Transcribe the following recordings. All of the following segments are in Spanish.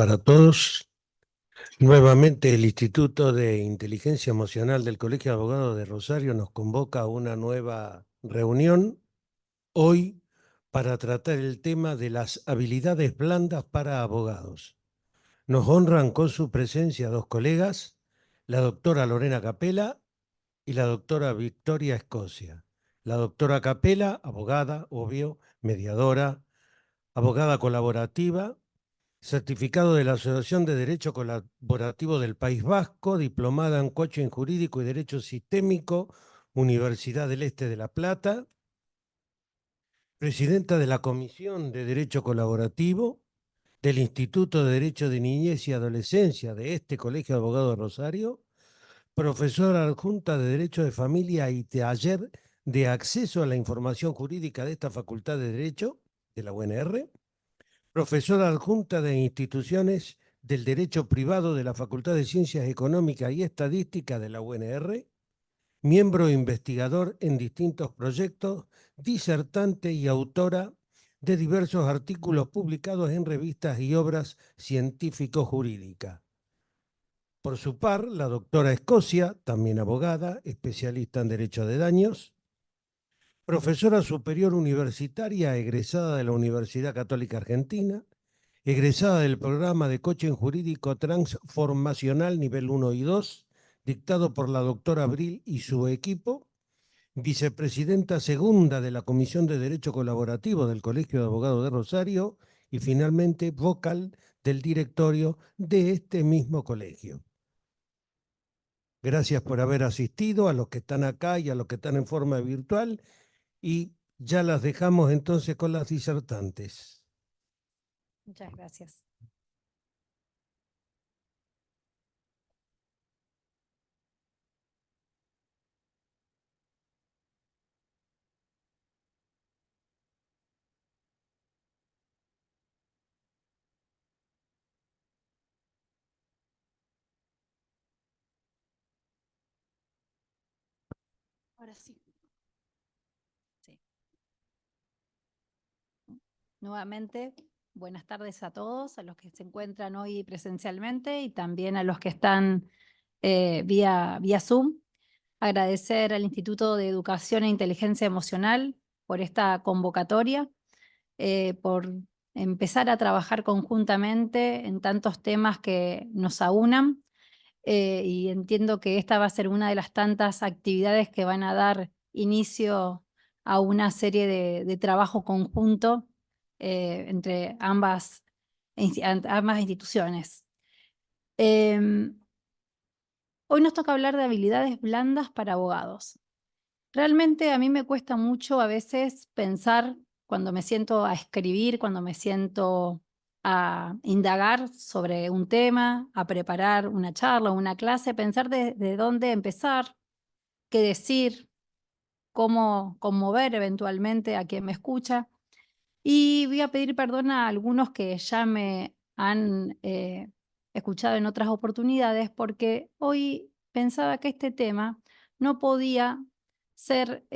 para todos. Nuevamente el Instituto de Inteligencia Emocional del Colegio de Abogados de Rosario nos convoca a una nueva reunión hoy para tratar el tema de las habilidades blandas para abogados. Nos honran con su presencia dos colegas, la doctora Lorena Capella y la doctora Victoria Escocia. La doctora Capella, abogada, obvio, mediadora, abogada colaborativa, certificado de la Asociación de Derecho Colaborativo del País Vasco, diplomada en coaching jurídico y derecho sistémico, Universidad del Este de La Plata, presidenta de la Comisión de Derecho Colaborativo del Instituto de Derecho de Niñez y Adolescencia de este Colegio de Abogados de Rosario, profesora adjunta de Derecho de Familia y taller de acceso a la información jurídica de esta Facultad de Derecho de la UNR, profesora adjunta de Instituciones del Derecho Privado de la Facultad de Ciencias Económicas y Estadística de la UNR, miembro investigador en distintos proyectos, disertante y autora de diversos artículos publicados en revistas y obras científico-jurídicas. Por su par, la doctora Escocia, también abogada, especialista en Derecho de Daños, profesora superior universitaria egresada de la Universidad Católica Argentina, egresada del programa de coaching jurídico transformacional nivel 1 y 2, dictado por la doctora Abril y su equipo, vicepresidenta segunda de la Comisión de Derecho Colaborativo del Colegio de Abogados de Rosario y finalmente vocal del directorio de este mismo colegio. Gracias por haber asistido, a los que están acá y a los que están en forma virtual, y ya las dejamos entonces con las disertantes. Muchas gracias. Ahora sí. Sí. Nuevamente, buenas tardes a todos, a los que se encuentran hoy presencialmente y también a los que están vía Zoom. Agradecer al Instituto de Educación e Inteligencia Emocional por esta convocatoria, por empezar a trabajar conjuntamente en tantos temas que nos aunan. Y entiendo que esta va a ser una de las tantas actividades que van a dar inicio a una serie de trabajo conjunto entre ambas instituciones. Hoy nos toca hablar de habilidades blandas para abogados. Realmente a mí me cuesta mucho a veces pensar cuando me siento a escribir, cuando me siento a indagar sobre un tema, a preparar una charla o una clase, pensar de dónde empezar, qué decir, cómo conmover eventualmente a quien me escucha. Y voy a pedir perdón a algunos que ya me han escuchado en otras oportunidades, porque hoy pensaba que este tema no podía ser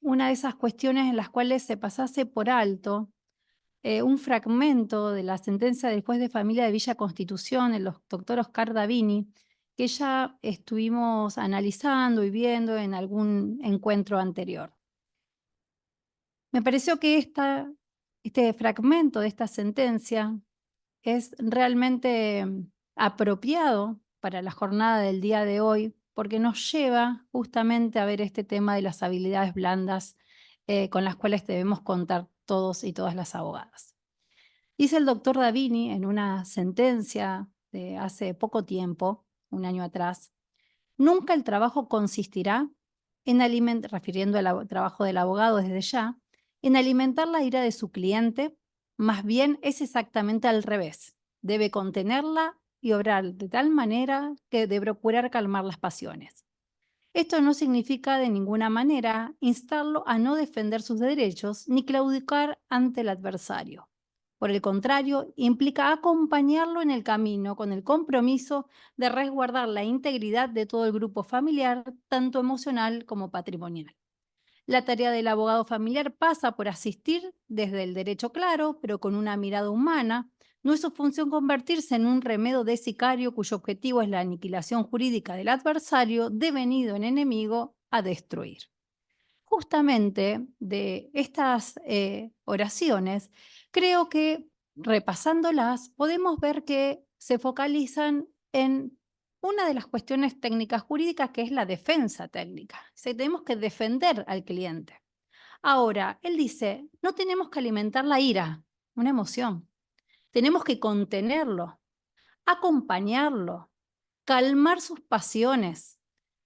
una de esas cuestiones en las cuales se pasase por alto un fragmento de la sentencia del juez de familia de Villa Constitución, el doctor Oscar Davini, que ya estuvimos analizando y viendo en algún encuentro anterior. Me pareció que este fragmento de esta sentencia es realmente apropiado para la jornada del día de hoy, porque nos lleva justamente a ver este tema de las habilidades blandas con las cuales debemos contar todos y todas las abogadas. Dice el doctor Davini en una sentencia de hace poco tiempo, un año atrás: nunca el trabajo consistirá en alimentar, refiriendo al trabajo del abogado desde ya, en alimentar la ira de su cliente, más bien es exactamente al revés. Debe contenerla y obrar de tal manera que de procurar calmar las pasiones. Esto no significa de ninguna manera instarlo a no defender sus derechos ni claudicar ante el adversario. Por el contrario, implica acompañarlo en el camino con el compromiso de resguardar la integridad de todo el grupo familiar, tanto emocional como patrimonial. La tarea del abogado familiar pasa por asistir desde el derecho claro, pero con una mirada humana, No es su función convertirse en un remedio de sicario cuyo objetivo es la aniquilación jurídica del adversario devenido en enemigo a destruir. Justamente de estas oraciones, creo que repasándolas podemos ver que se focalizan en una de las cuestiones técnicas jurídicas, que es la defensa técnica. Tenemos que defender al cliente. Ahora, él dice, no tenemos que alimentar la ira, una emoción. Tenemos que contenerlo, acompañarlo, calmar sus pasiones,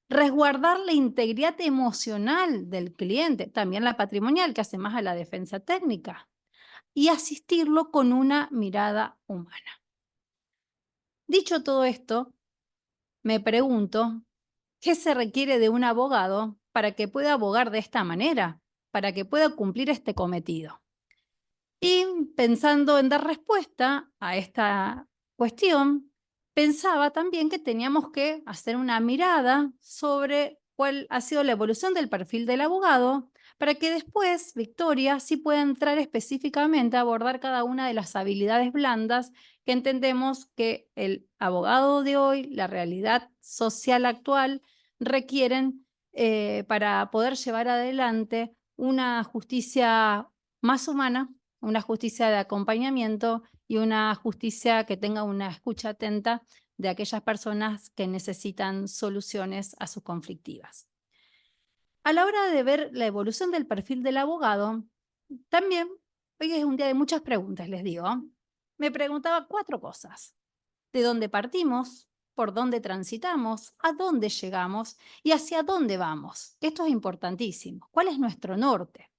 resguardar la integridad emocional del cliente, también la patrimonial, que hace más a la defensa técnica, y asistirlo con una mirada humana. Dicho todo esto, me pregunto, ¿qué se requiere de un abogado para que pueda abogar de esta manera, para que pueda cumplir este cometido? Y pensando en dar respuesta a esta cuestión, pensaba también que teníamos que hacer una mirada sobre cuál ha sido la evolución del perfil del abogado, para que después Victoria sí pueda entrar específicamente a abordar cada una de las habilidades blandas que entendemos que el abogado de hoy, la realidad social actual, requieren para poder llevar adelante una justicia más humana, una justicia de acompañamiento y una justicia que tenga una escucha atenta de aquellas personas que necesitan soluciones a sus conflictivas. A la hora de ver la evolución del perfil del abogado, también, hoy es un día de muchas preguntas, les digo, me preguntaba 4 cosas. ¿De dónde partimos? ¿Por dónde transitamos? ¿A dónde llegamos? ¿Y hacia dónde vamos? Esto es importantísimo. ¿Cuál es nuestro norte?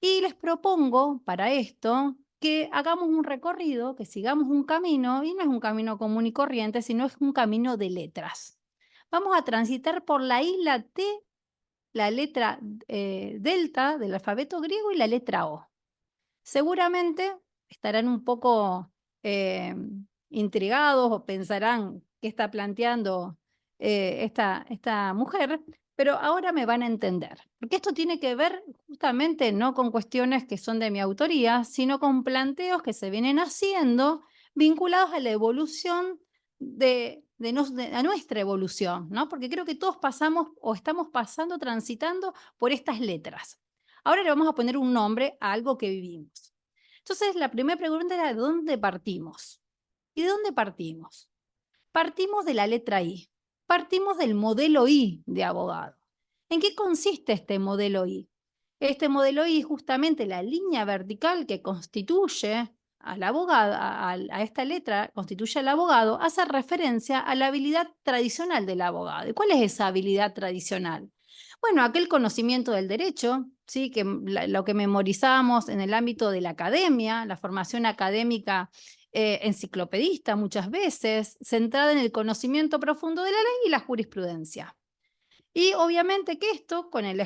Y les propongo para esto que hagamos un recorrido, que sigamos un camino, y no es un camino común y corriente, sino es un camino de letras. Vamos a transitar por la isla T, la letra delta del alfabeto griego y la letra O. Seguramente estarán un poco eh, intrigados o pensarán qué está planteando esta mujer, pero ahora me van a entender, porque esto tiene que ver justamente no con cuestiones que son de mi autoría, sino con planteos que se vienen haciendo vinculados a la evolución a nuestra evolución, ¿no? Porque creo que todos pasamos o estamos pasando, transitando por estas letras. Ahora le vamos a poner un nombre a algo que vivimos. Entonces, la primera pregunta era, ¿de dónde partimos? ¿Y de dónde partimos? Partimos de la letra I. Partimos del modelo I de abogado. ¿En qué consiste este modelo I? Este modelo I, justamente la línea vertical que constituye al abogado, a esta letra, constituye al abogado, hace referencia a la habilidad tradicional del abogado. ¿Y cuál es esa habilidad tradicional? Bueno, aquel conocimiento del derecho, ¿sí? Que lo que memorizamos en el ámbito de la academia, la formación académica enciclopedista muchas veces, centrada en el conocimiento profundo de la ley y la jurisprudencia. Y obviamente que esto, con el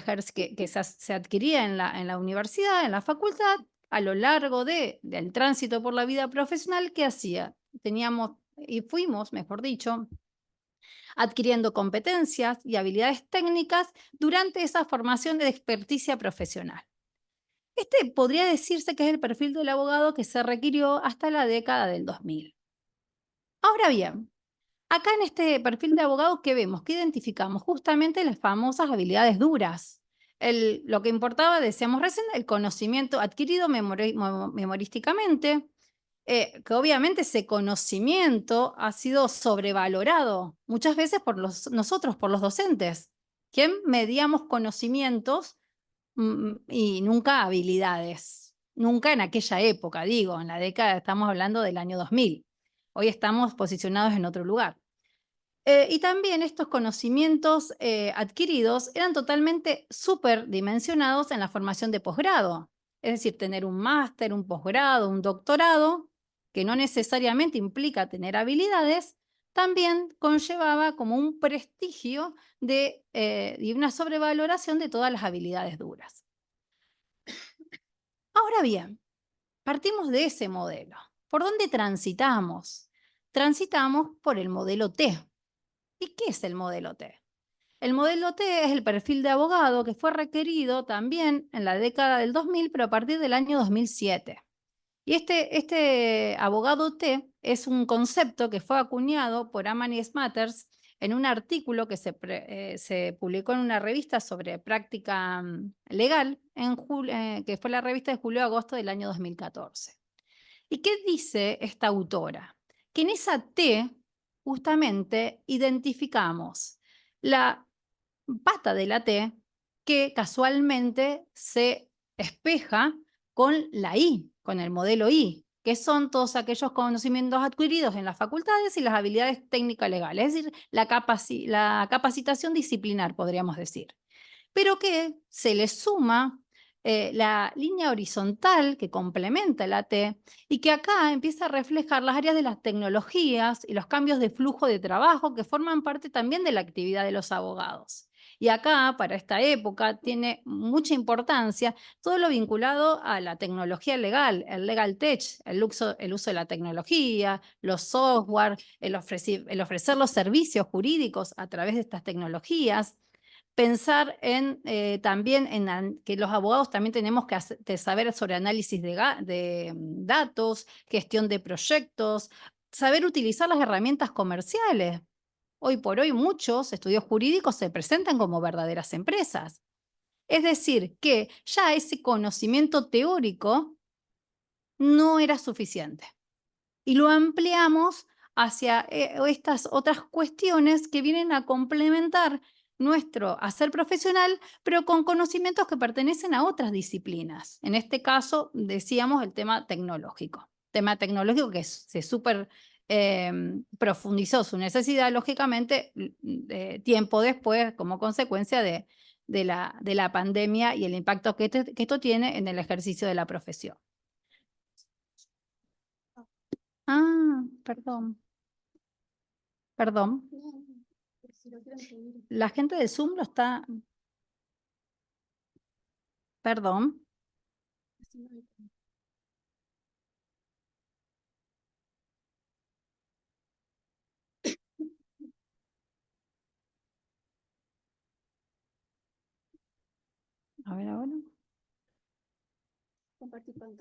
que se adquiría en la universidad, en la facultad, a lo largo del tránsito por la vida profesional, ¿qué hacía? Teníamos, y fuimos, mejor dicho, adquiriendo competencias y habilidades técnicas durante esa formación de experticia profesional. Este podría decirse que es el perfil del abogado que se requirió hasta la década del 2000. Ahora bien, acá en este perfil de abogado, ¿qué vemos? ¿Qué identificamos? Justamente las famosas habilidades duras. Lo que importaba, decíamos recién, el conocimiento adquirido memorísticamente, que obviamente ese conocimiento ha sido sobrevalorado muchas veces por nosotros, por los docentes, quien medíamos conocimientos y nunca habilidades. Nunca en aquella época, digo, en la década, estamos hablando del año 2000. Hoy estamos posicionados en otro lugar. Y también estos conocimientos adquiridos eran totalmente superdimensionados en la formación de posgrado. Es decir, tener un máster, un posgrado, un doctorado, que no necesariamente implica tener habilidades, también conllevaba como un prestigio y una sobrevaloración de todas las habilidades duras. Ahora bien, partimos de ese modelo. ¿Por dónde transitamos? Transitamos por el modelo T. ¿Y qué es el modelo T? El modelo T es el perfil de abogado que fue requerido también en la década del 2000, pero a partir del año 2007. Y este abogado T es un concepto que fue acuñado por Amani Smatters en un artículo que se publicó en una revista sobre práctica legal, que fue la revista de julio-agosto del año 2014. ¿Y qué dice esta autora? Que en esa T justamente identificamos la pata de la T que casualmente se espeja con la I, con el modelo I, que son todos aquellos conocimientos adquiridos en las facultades y las habilidades técnicas legales, es decir, la capacitación disciplinar, podríamos decir. Pero que se le suma la línea horizontal que complementa la T y que acá empieza a reflejar las áreas de las tecnologías y los cambios de flujo de trabajo que forman parte también de la actividad de los abogados. Y acá, para esta época, tiene mucha importancia todo lo vinculado a la tecnología legal, el legal tech, el uso de la tecnología, los software, el ofrecer los servicios jurídicos a través de estas tecnologías. Pensar también en que los abogados también tenemos que saber sobre análisis de datos, gestión de proyectos, saber utilizar las herramientas comerciales. Hoy por hoy muchos estudios jurídicos se presentan como verdaderas empresas. Es decir, que ya ese conocimiento teórico no era suficiente. Y lo ampliamos hacia estas otras cuestiones que vienen a complementar nuestro hacer profesional, pero con conocimientos que pertenecen a otras disciplinas. En este caso, decíamos el tema tecnológico. Tema tecnológico que se súper profundizó su necesidad, lógicamente, tiempo después, como consecuencia de la pandemia y el impacto que esto tiene en el ejercicio de la profesión. Ah, perdón. Perdón. La gente de Zoom lo está. Perdón. A ver ahora.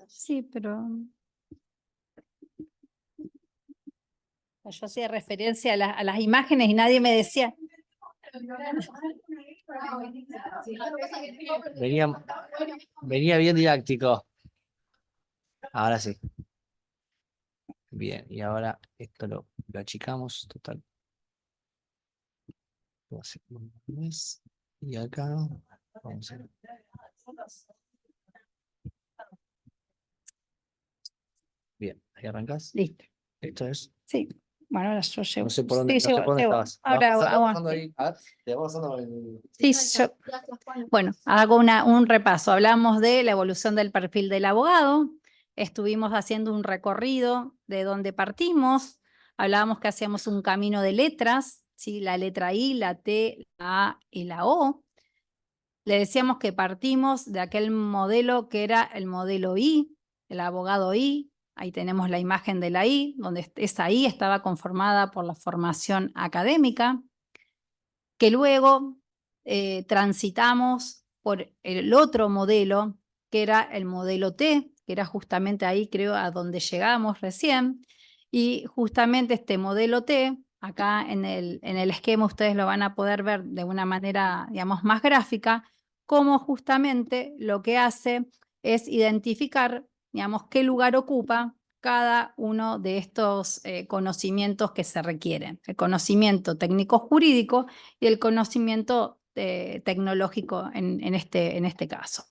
Sí, pero yo hacía referencia a las imágenes y nadie me decía. Venía bien didáctico. Ahora sí. Bien, y ahora esto lo achicamos, total. Lo hacemos más. Y acá vamos a ver. Bien, ahí arrancás. Listo. Esto es. Sí. Bueno, ahora yo llevo. No sé por dónde, Sí, no sé por dónde llevo. estabas. Ahora Estás hago. pasando ahí. A ver, te vamos pasando el. Sí, bueno, hago un repaso. Hablamos de la evolución del perfil del abogado. Estuvimos haciendo un recorrido de dónde partimos. Hablábamos que hacíamos un camino de letras, ¿sí? La letra I, la T, la A y la O. Le decíamos que partimos de aquel modelo que era el modelo I, el abogado I. Ahí tenemos la imagen de la I, donde esa I estaba conformada por la formación académica, que luego transitamos por el otro modelo, que era el modelo T, que era justamente ahí, creo, a donde llegamos recién. Y justamente este modelo T, acá en el esquema ustedes lo van a poder ver de una manera, digamos, más gráfica, cómo justamente lo que hace es identificar, digamos, qué lugar ocupa cada uno de estos conocimientos que se requieren. El conocimiento técnico-jurídico y el conocimiento tecnológico en este caso.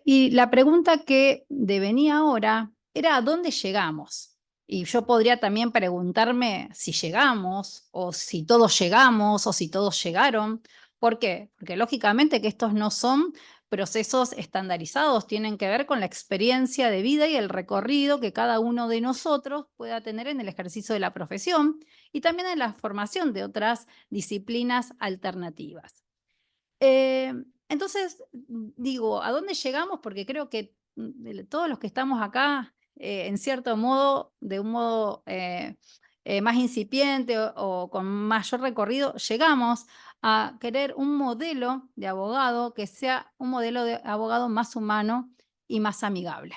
Y la pregunta que devenía ahora era ¿a dónde llegamos? Y yo podría también preguntarme si llegamos, o si todos llegamos, o si todos llegaron. ¿Por qué? Porque lógicamente que estos no son procesos estandarizados, tienen que ver con la experiencia de vida y el recorrido que cada uno de nosotros pueda tener en el ejercicio de la profesión y también en la formación de otras disciplinas alternativas. Entonces, digo, ¿a dónde llegamos? Porque creo que todos los que estamos acá, en cierto modo, de un modo más incipiente o con mayor recorrido, llegamos a querer un modelo de abogado que sea un modelo de abogado más humano y más amigable.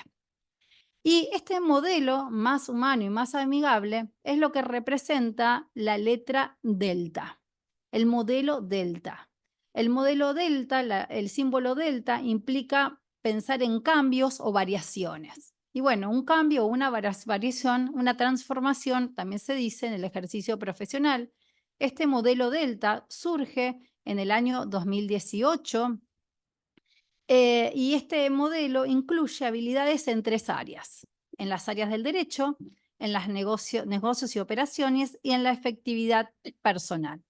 Y este modelo más humano y más amigable es lo que representa la letra delta, el modelo delta. El modelo delta, el símbolo delta, implica pensar en cambios o variaciones. Y bueno, un cambio o una variación, una transformación, también se dice en el ejercicio profesional. Este modelo delta surge en el año 2018 y este modelo incluye habilidades en 3 áreas: en las áreas del derecho, en los negocios y operaciones y en la efectividad personal.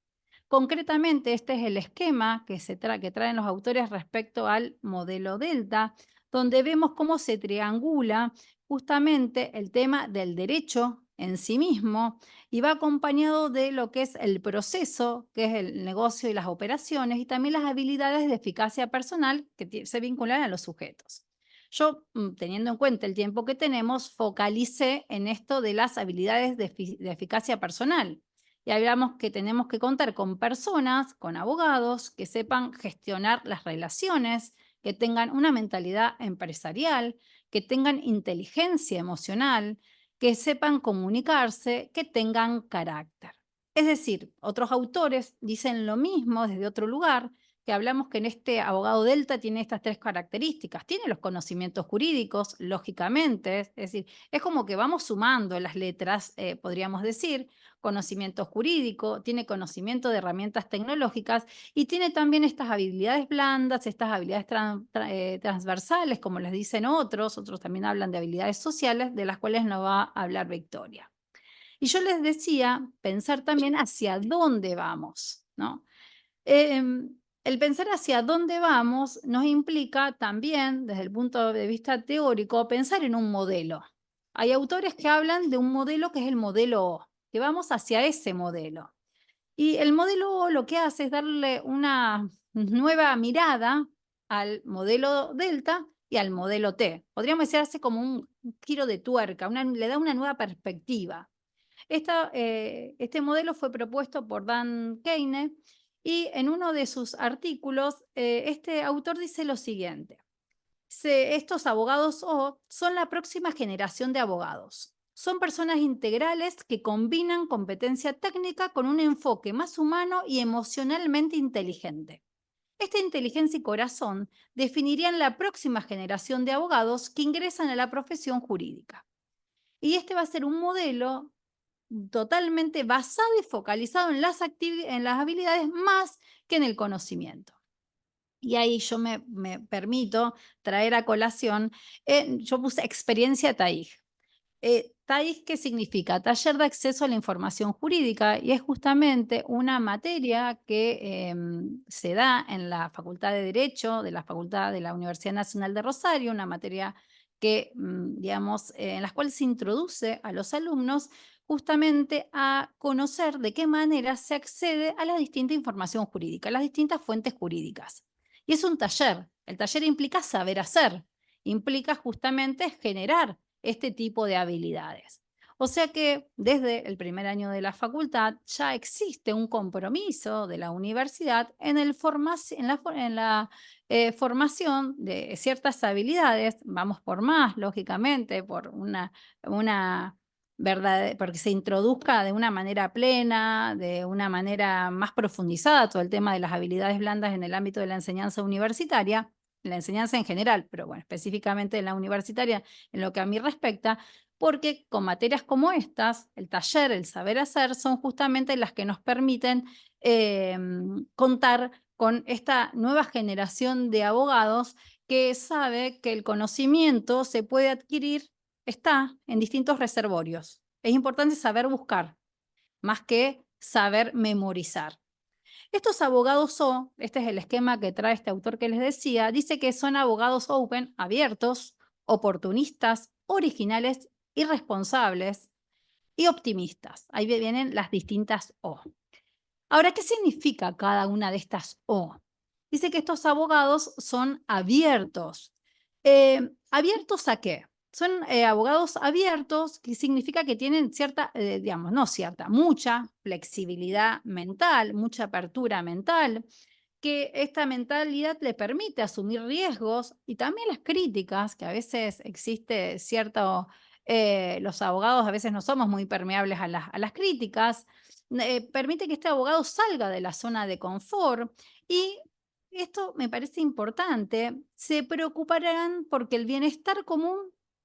Concretamente, este es el esquema que traen los autores respecto al modelo Delta, donde vemos cómo se triangula justamente el tema del derecho en sí mismo y va acompañado de lo que es el proceso, que es el negocio y las operaciones, y también las habilidades de eficacia personal que se vinculan a los sujetos. Yo, teniendo en cuenta el tiempo que tenemos, focalicé en esto de las habilidades de eficacia personal. Y hablamos que tenemos que contar con personas, con abogados, que sepan gestionar las relaciones, que tengan una mentalidad empresarial, que tengan inteligencia emocional, que sepan comunicarse, que tengan carácter. Es decir, otros autores dicen lo mismo desde otro lugar, que hablamos que en este abogado Delta tiene estas 3 características. Tiene los conocimientos jurídicos, lógicamente, es decir, es como que vamos sumando las letras, podríamos decir, conocimiento jurídico, tiene conocimiento de herramientas tecnológicas y tiene también estas habilidades blandas, estas habilidades transversales, como les dicen otros también hablan de habilidades sociales, de las cuales nos va a hablar Victoria. Y yo les decía, pensar también hacia dónde vamos, ¿no? El pensar hacia dónde vamos nos implica también, desde el punto de vista teórico, pensar en un modelo. Hay autores que hablan de un modelo que es el modelo O, que vamos hacia ese modelo. Y el modelo O lo que hace es darle una nueva mirada al modelo Delta y al modelo T. Podríamos decir, hace como un giro de tuerca, le da una nueva perspectiva. Este modelo fue propuesto por Dan Kane y en uno de sus artículos este autor dice lo siguiente: estos abogados O son la próxima generación de abogados. Son personas integrales que combinan competencia técnica con un enfoque más humano y emocionalmente inteligente. Esta inteligencia y corazón definirían la próxima generación de abogados que ingresan a la profesión jurídica. Y este va a ser un modelo totalmente basado y focalizado en las habilidades más que en el conocimiento. Y ahí yo me permito traer a colación, yo puse experiencia TAIG. TAIG, ¿qué significa? Taller de Acceso a la Información Jurídica, y es justamente una materia que se da en la Facultad de Derecho de la Facultad de la Universidad Nacional de Rosario, una materia que, digamos, en la cual se introduce a los alumnos justamente a conocer de qué manera se accede a la distinta información jurídica, a las distintas fuentes jurídicas. Y es un taller. El taller implica saber hacer, implica justamente generar este tipo de habilidades. O sea que desde el primer año de la facultad ya existe un compromiso de la universidad en la formación de ciertas habilidades. Vamos por más, lógicamente, por una verdad, porque se introduzca de una manera plena, de una manera más profundizada todo el tema de las habilidades blandas en el ámbito de la enseñanza universitaria, la enseñanza en general, pero bueno, específicamente en la universitaria, en lo que a mí respecta, porque con materias como estas, el taller, el saber hacer, son justamente las que nos permiten contar con esta nueva generación de abogados que sabe que el conocimiento se puede adquirir, está en distintos reservorios. Es importante saber buscar, más que saber memorizar. Estos abogados O, este es el esquema que trae este autor que les decía, dice que son abogados open, abiertos, oportunistas, originales, irresponsables y optimistas. Ahí vienen las distintas O. Ahora, ¿qué significa cada una de estas O? Dice que estos abogados son abiertos. ¿Abiertos a qué? Son abogados abiertos, que significa que tienen cierta, digamos, no cierta, mucha flexibilidad mental, mucha apertura mental, que esta mentalidad le permite asumir riesgos y también las críticas, que a veces existe cierto, los abogados a veces no somos muy permeables a las críticas, permite que este abogado salga de la zona de confort y esto me parece importante, se preocuparán porque el bienestar común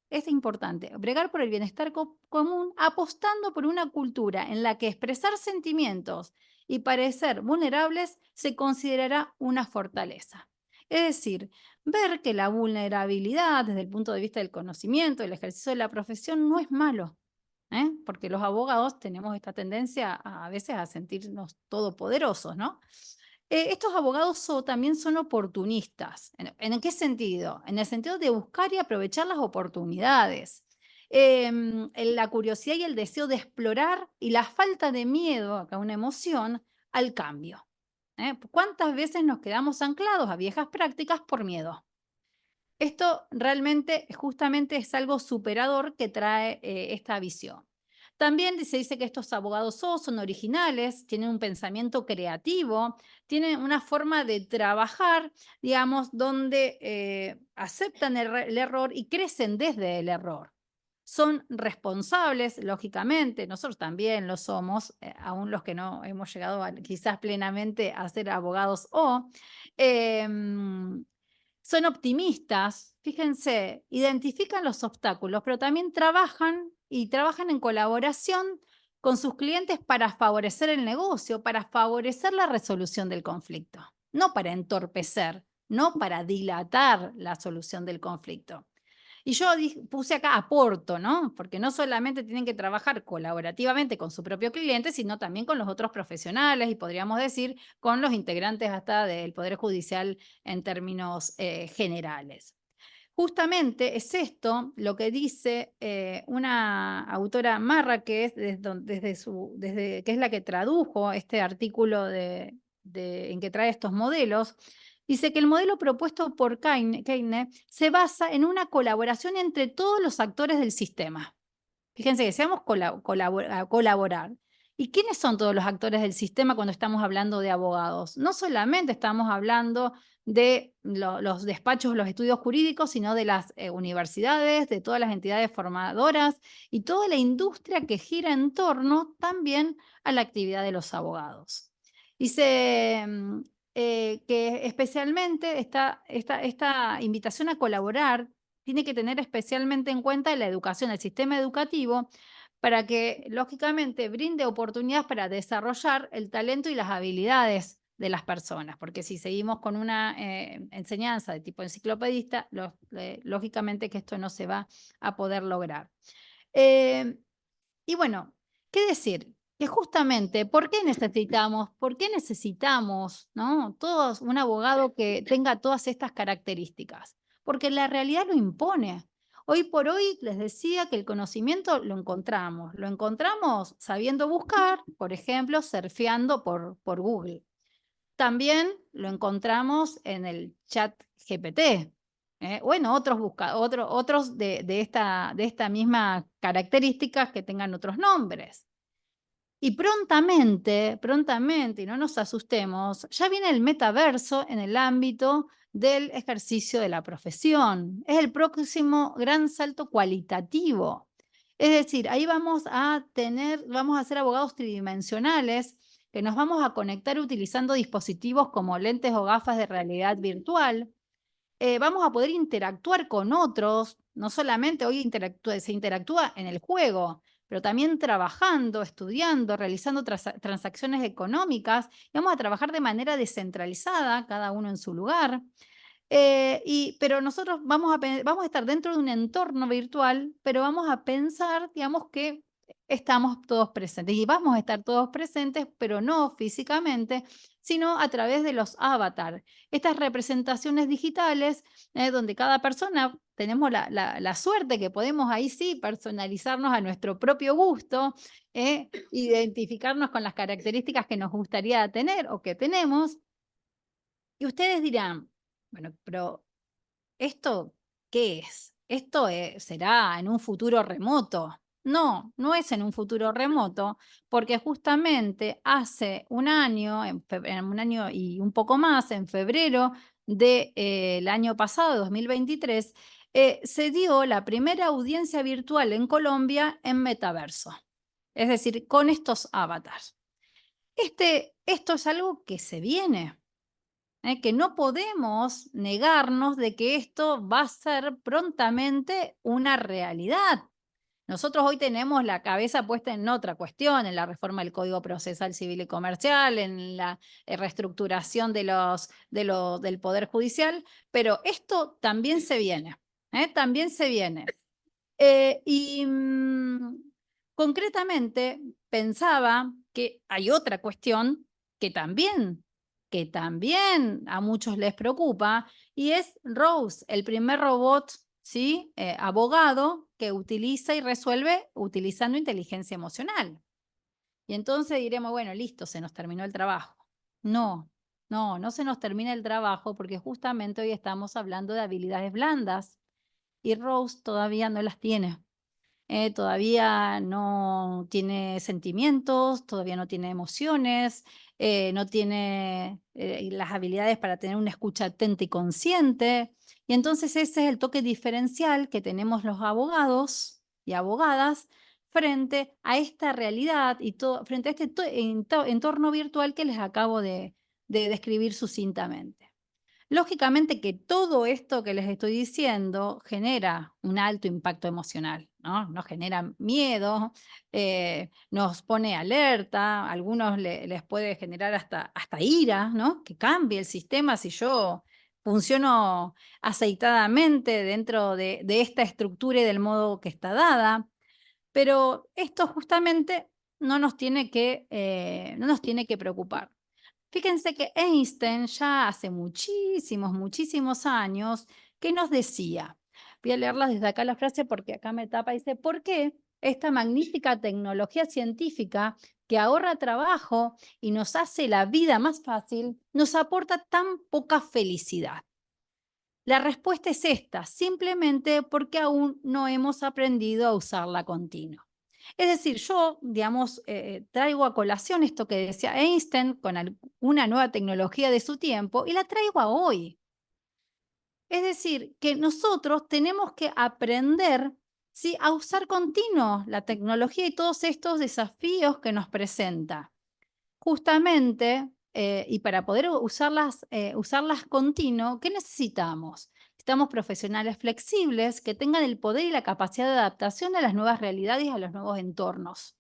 es importante, bregar por el bienestar común apostando por una cultura en la que expresar sentimientos y parecer vulnerables se considerará una fortaleza. Es decir, ver que la vulnerabilidad desde el punto de vista del conocimiento, el ejercicio de la profesión no es malo, ¿eh? Porque los abogados tenemos esta tendencia a veces a sentirnos todopoderosos, ¿no? Estos abogados también son oportunistas. ¿En qué sentido? En el sentido de buscar y aprovechar las oportunidades. La curiosidad y el deseo de explorar y la falta de miedo, acá una emoción, al cambio. ¿Cuántas veces nos quedamos anclados a viejas prácticas por miedo? Esto realmente justamente es algo superador que trae esta visión. También se dice que estos abogados son originales, tienen un pensamiento creativo, tienen una forma de trabajar, digamos, donde aceptan el error y crecen desde el error. Son responsables, lógicamente, nosotros también lo somos, aún los que no hemos llegado quizás plenamente a ser abogados em, son optimistas, fíjense, identifican los obstáculos, pero también trabajan en colaboración con sus clientes para favorecer el negocio, para favorecer la resolución del conflicto, no para entorpecer, no para dilatar la solución del conflicto. Y yo puse acá aporto, ¿no? Porque no solamente tienen que trabajar colaborativamente con su propio cliente, sino también con los otros profesionales y podríamos decir con los integrantes hasta del Poder Judicial en términos generales. Justamente es esto lo que dice una autora Marrakech, que es la que tradujo este artículo en que trae estos modelos. Dice que el modelo propuesto por Keynes se basa en una colaboración entre todos los actores del sistema. Fíjense que deseamos colaborar. ¿Y quiénes son todos los actores del sistema cuando estamos hablando de abogados? No solamente estamos hablando de los despachos, los estudios jurídicos, sino de las universidades, de todas las entidades formadoras y toda la industria que gira en torno también a la actividad de los abogados. Dice que especialmente esta invitación a colaborar tiene que tener especialmente en cuenta la educación, el sistema educativo, para que, lógicamente, brinde oportunidades para desarrollar el talento y las habilidades de las personas, porque si seguimos con una enseñanza de tipo enciclopedista, lógicamente que esto no se va a poder lograr. Y bueno, ¿qué decir? Que justamente, ¿por qué necesitamos, ¿no? Todos un abogado que tenga todas estas características? Porque la realidad lo impone. Hoy por hoy les decía que el conocimiento lo encontramos sabiendo buscar, por ejemplo, surfeando por Google. También lo encontramos en el chat GPT, o en otros de esta misma características que tengan otros nombres. Y prontamente, y no nos asustemos, ya viene el metaverso en el ámbito del ejercicio de la profesión. Es el próximo gran salto cualitativo. Es decir, ahí vamos a ser abogados tridimensionales que nos vamos a conectar utilizando dispositivos como lentes o gafas de realidad virtual. Vamos a poder interactuar con otros, no solamente hoy se interactúa en el juego, pero también trabajando, estudiando, realizando transacciones económicas. Y vamos a trabajar de manera descentralizada, cada uno en su lugar. Pero nosotros vamos a estar dentro de un entorno virtual, pero vamos a pensar, digamos, que estamos todos presentes. Y vamos a estar todos presentes, pero no físicamente, sino a través de los avatars. Estas representaciones digitales, donde cada persona tenemos la suerte que podemos ahí sí personalizarnos a nuestro propio gusto, identificarnos con las características que nos gustaría tener o que tenemos. Y ustedes dirán, bueno, pero ¿esto qué es? ¿Esto será en un futuro remoto? No, no es en un futuro remoto, porque justamente hace un año, en un año y un poco más, en febrero del año pasado, 2023, se dio la primera audiencia virtual en Colombia en metaverso, es decir, con estos avatars. Esto es algo que se viene, que no podemos negarnos de que esto va a ser prontamente una realidad. Nosotros hoy tenemos la cabeza puesta en otra cuestión, en la reforma del Código Procesal Civil y Comercial, en la reestructuración del Poder Judicial, pero esto también se viene, también se viene. Concretamente pensaba que hay otra cuestión que también a muchos les preocupa, y es Rose, el primer robot, ¿sí? Abogado que utiliza y resuelve utilizando inteligencia emocional. Y entonces diremos, bueno, listo, se nos terminó el trabajo. No, no se nos termina el trabajo porque justamente hoy estamos hablando de habilidades blandas y Rose todavía no las tiene. Todavía no tiene sentimientos, todavía no tiene emociones, no tiene las habilidades para tener una escucha atenta y consciente. Y entonces ese es el toque diferencial que tenemos los abogados y abogadas frente a esta realidad y frente a este entorno virtual que les acabo de describir sucintamente. Lógicamente que todo esto que les estoy diciendo genera un alto impacto emocional, ¿no? Nos genera miedo, nos pone alerta, a algunos les puede generar hasta ira, ¿no? Que cambie el sistema si yo funciono aceitadamente dentro de esta estructura y del modo que está dada. Pero esto justamente no nos tiene que preocupar. Fíjense que Einstein ya hace muchísimos años que nos decía, voy a leerla desde acá la frase porque acá me tapa, dice, ¿por qué esta magnífica tecnología científica que ahorra trabajo y nos hace la vida más fácil, nos aporta tan poca felicidad? La respuesta es esta, simplemente porque aún no hemos aprendido a usarla continua. Es decir, yo, digamos, traigo a colación esto que decía Einstein con una nueva tecnología de su tiempo y la traigo a hoy. Es decir, que nosotros tenemos que aprender, ¿sí?, a usar continuo la tecnología y todos estos desafíos que nos presenta. Justamente, y para poder usarlas continuo, ¿qué necesitamos? Necesitamos profesionales flexibles que tengan el poder y la capacidad de adaptación a las nuevas realidades y a los nuevos entornos.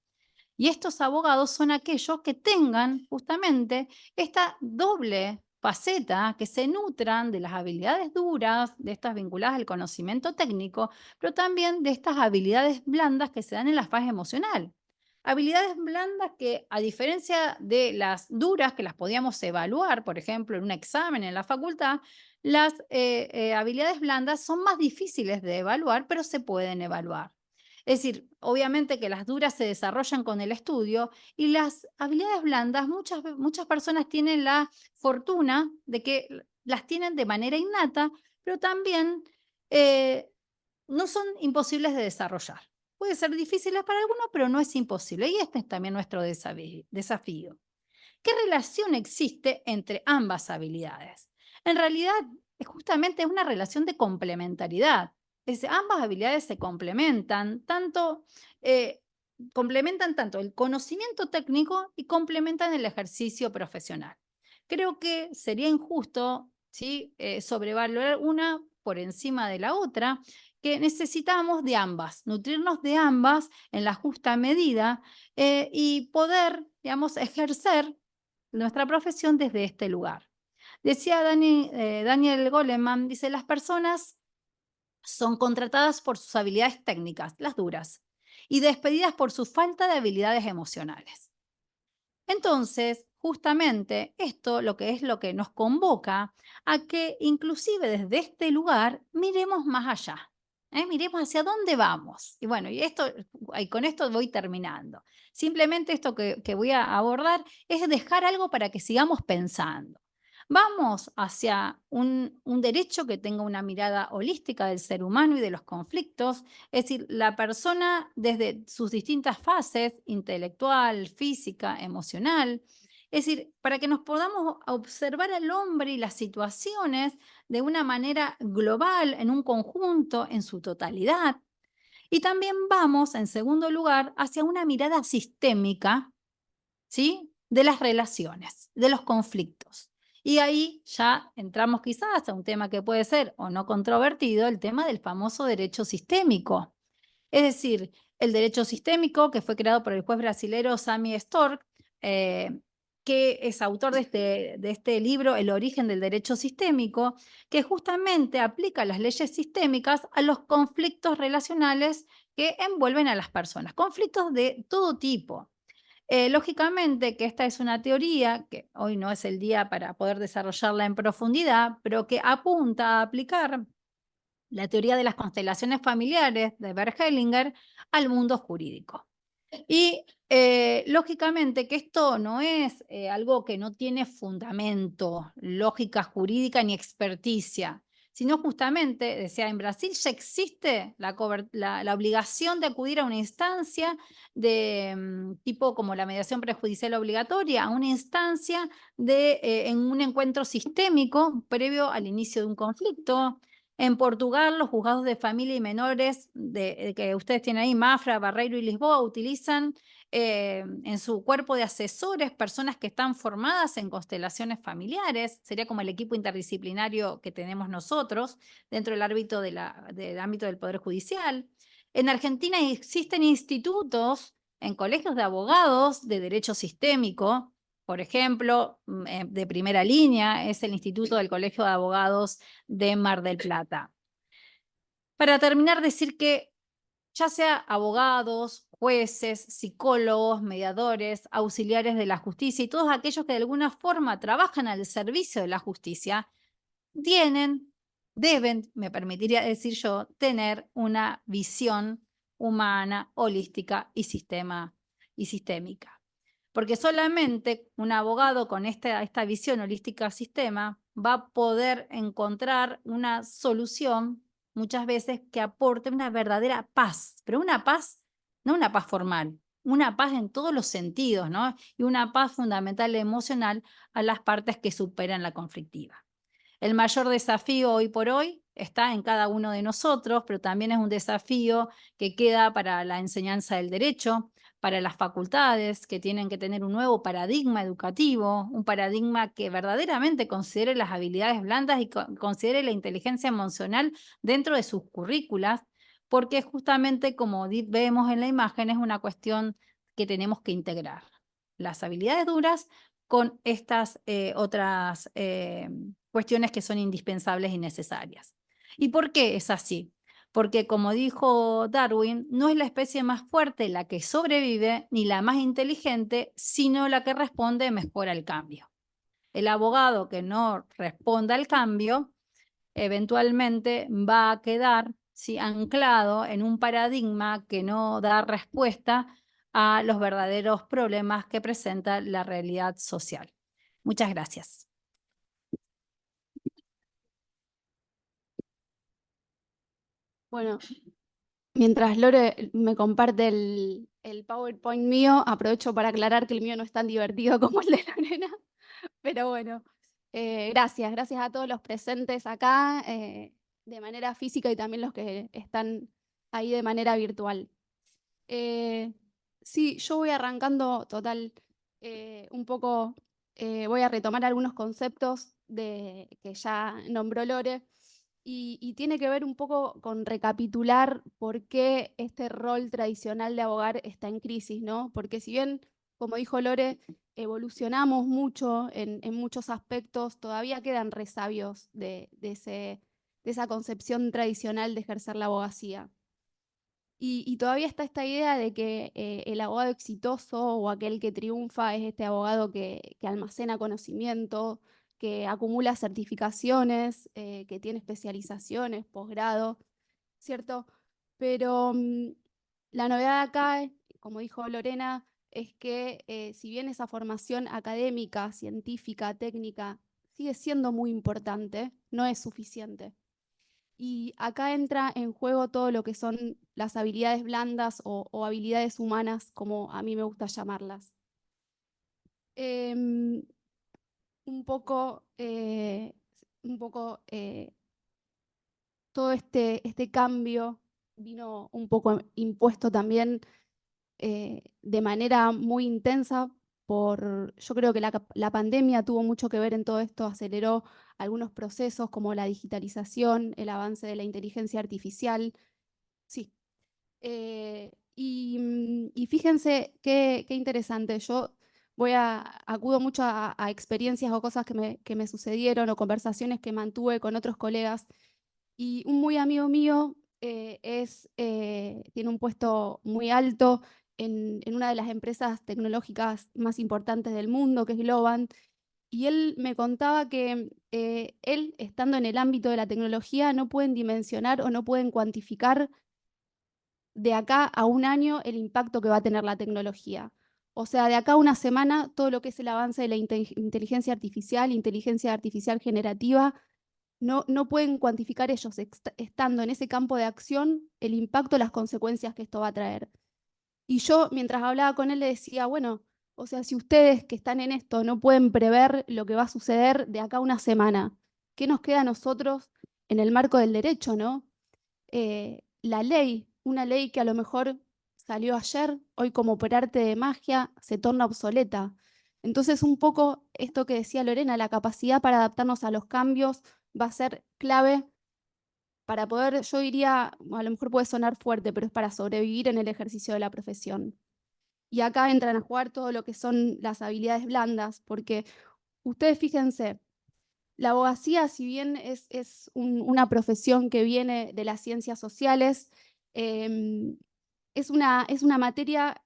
Y estos abogados son aquellos que tengan justamente esta doble faceta, que se nutran de las habilidades duras, de estas vinculadas al conocimiento técnico, pero también de estas habilidades blandas que se dan en la fase emocional. Habilidades blandas que, a diferencia de las duras que las podíamos evaluar, por ejemplo, en un examen en la facultad, las habilidades blandas son más difíciles de evaluar, pero se pueden evaluar. Es decir, obviamente que las duras se desarrollan con el estudio y las habilidades blandas, muchas personas tienen la fortuna de que las tienen de manera innata, pero también eh, no son imposibles de desarrollar. Puede ser difíciles para algunos, pero no es imposible. Y este es también nuestro desafío. ¿Qué relación existe entre ambas habilidades? En realidad, justamente es una relación de complementariedad. Ambas habilidades se complementan tanto el conocimiento técnico y complementan el ejercicio profesional. Creo que sería injusto, ¿sí?, sobrevalorar una por encima de la otra, que necesitamos de ambas, nutrirnos de ambas en la justa medida y poder, digamos, ejercer nuestra profesión desde este lugar. Decía Daniel Goleman, dice, las personas son contratadas por sus habilidades técnicas, las duras, y despedidas por su falta de habilidades emocionales. Entonces, justamente esto lo que nos convoca a que inclusive desde este lugar miremos más allá, miremos hacia dónde vamos. Y bueno, y con esto voy terminando. Simplemente esto que voy a abordar es dejar algo para que sigamos pensando. Vamos hacia un derecho que tenga una mirada holística del ser humano y de los conflictos, es decir, la persona desde sus distintas fases, intelectual, física, emocional, es decir, para que nos podamos observar al hombre y las situaciones de una manera global, en un conjunto, en su totalidad. Y también vamos, en segundo lugar, hacia una mirada sistémica, ¿sí?, de las relaciones, de los conflictos. Y ahí ya entramos quizás a un tema que puede ser o no controvertido, el tema del famoso derecho sistémico. Es decir, el derecho sistémico que fue creado por el juez brasilero Sami Stork, que es autor de este libro, El origen del derecho sistémico, que justamente aplica las leyes sistémicas a los conflictos relacionales que envuelven a las personas, conflictos de todo tipo. Lógicamente que esta es una teoría, que hoy no es el día para poder desarrollarla en profundidad, pero que apunta a aplicar la teoría de las constelaciones familiares de Bert Hellinger al mundo jurídico. Y lógicamente que esto no es algo que no tiene fundamento, lógica jurídica ni experticia, sino justamente, decía, en Brasil ya existe la obligación de acudir a una instancia de tipo como la mediación prejudicial obligatoria, a una instancia en un encuentro sistémico previo al inicio de un conflicto. En Portugal, los juzgados de familia y menores que ustedes tienen ahí, Mafra, Barreiro y Lisboa, utilizan en su cuerpo de asesores personas que están formadas en constelaciones familiares. Sería como el equipo interdisciplinario que tenemos nosotros dentro del ámbito del Poder Judicial. En Argentina existen institutos en colegios de abogados de derecho sistémico. Por ejemplo, de primera línea es el Instituto del Colegio de Abogados de Mar del Plata. Para terminar, decir que ya sea abogados, jueces, psicólogos, mediadores, auxiliares de la justicia y todos aquellos que de alguna forma trabajan al servicio de la justicia, deben, me permitiría decir yo, tener una visión humana, holística y sistémica. Porque solamente un abogado con esta visión holística sistema va a poder encontrar una solución muchas veces que aporte una verdadera paz, pero una paz, no una paz formal, una paz en todos los sentidos, ¿no? Y una paz fundamental emocional a las partes que superan la conflictiva. El mayor desafío hoy por hoy está en cada uno de nosotros, pero también es un desafío que queda para la enseñanza del derecho, para las facultades, que tienen que tener un nuevo paradigma educativo, un paradigma que verdaderamente considere las habilidades blandas y considere la inteligencia emocional dentro de sus currículas, porque justamente como vemos en la imagen es una cuestión que tenemos que integrar. Las habilidades duras con estas otras cuestiones que son indispensables y necesarias. ¿Y por qué es así? Porque como dijo Darwin, no es la especie más fuerte la que sobrevive ni la más inteligente, sino la que responde mejor al cambio. El abogado que no responda al cambio eventualmente va a quedar anclado en un paradigma que no da respuesta a los verdaderos problemas que presenta la realidad social. Muchas gracias. Bueno, mientras Lore me comparte el PowerPoint mío, aprovecho para aclarar que el mío no es tan divertido como el de Lorena, pero bueno, gracias a todos los presentes acá de manera física y también los que están ahí de manera virtual. Sí, yo voy arrancando un poco, voy a retomar algunos conceptos que ya nombró Lore. Y tiene que ver un poco con recapitular por qué este rol tradicional de abogar está en crisis, ¿no? Porque si bien, como dijo Lore, evolucionamos mucho en muchos aspectos, todavía quedan resabios de esa concepción tradicional de ejercer la abogacía. Y todavía está esta idea de que el abogado exitoso o aquel que triunfa es este abogado que almacena conocimiento, que acumula certificaciones, que tiene especializaciones, posgrado, ¿cierto? Pero la novedad acá, como dijo Lorena, es que si bien esa formación académica, científica, técnica sigue siendo muy importante, no es suficiente. Y acá entra en juego todo lo que son las habilidades blandas o habilidades humanas, como a mí me gusta llamarlas. Un poco todo este cambio vino un poco impuesto también de manera muy intensa yo creo que la pandemia tuvo mucho que ver en todo esto, aceleró algunos procesos como la digitalización, el avance de la inteligencia artificial. Sí. Y fíjense qué interesante. Yo acudo mucho a experiencias o cosas que me sucedieron o conversaciones que mantuve con otros colegas. Y un muy amigo mío tiene un puesto muy alto en una de las empresas tecnológicas más importantes del mundo, que es Globant. Y él me contaba que él, estando en el ámbito de la tecnología, no pueden dimensionar o no pueden cuantificar de acá a un año el impacto que va a tener la tecnología. O sea, de acá a una semana, todo lo que es el avance de la inteligencia artificial generativa, no pueden cuantificar ellos, estando en ese campo de acción, el impacto, las consecuencias que esto va a traer. Y yo, mientras hablaba con él, le decía, bueno, o sea, si ustedes que están en esto no pueden prever lo que va a suceder de acá a una semana, ¿qué nos queda a nosotros en el marco del derecho, no? La ley, una ley que a lo mejor salió ayer, hoy como por arte de magia se torna obsoleta. Entonces, un poco esto que decía Lorena, la capacidad para adaptarnos a los cambios va a ser clave para poder, yo diría, a lo mejor puede sonar fuerte, pero es para sobrevivir en el ejercicio de la profesión. Y acá entran a jugar todo lo que son las habilidades blandas, porque ustedes fíjense, la abogacía, si bien es una profesión que viene de las ciencias sociales, es una materia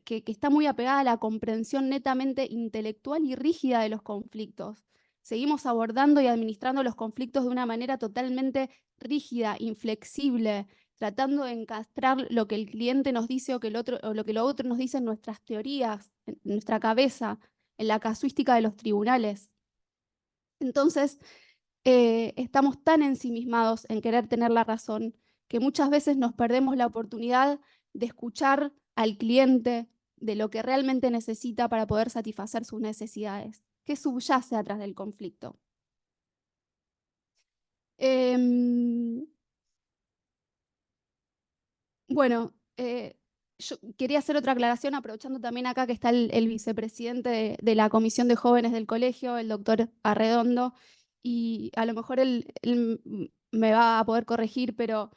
que está muy apegada a la comprensión netamente intelectual y rígida de los conflictos. Seguimos abordando y administrando los conflictos de una manera totalmente rígida, inflexible, tratando de encastrar lo que el cliente nos dice o lo que el otro nos dice en nuestras teorías, en nuestra cabeza, en la casuística de los tribunales. Entonces, estamos tan ensimismados en querer tener la razón que muchas veces nos perdemos la oportunidad de escuchar al cliente de lo que realmente necesita para poder satisfacer sus necesidades, qué subyace atrás del conflicto. Bueno, yo quería hacer otra aclaración, aprovechando también acá que está el vicepresidente de la Comisión de Jóvenes del colegio, el doctor Arredondo, y a lo mejor él me va a poder corregir, pero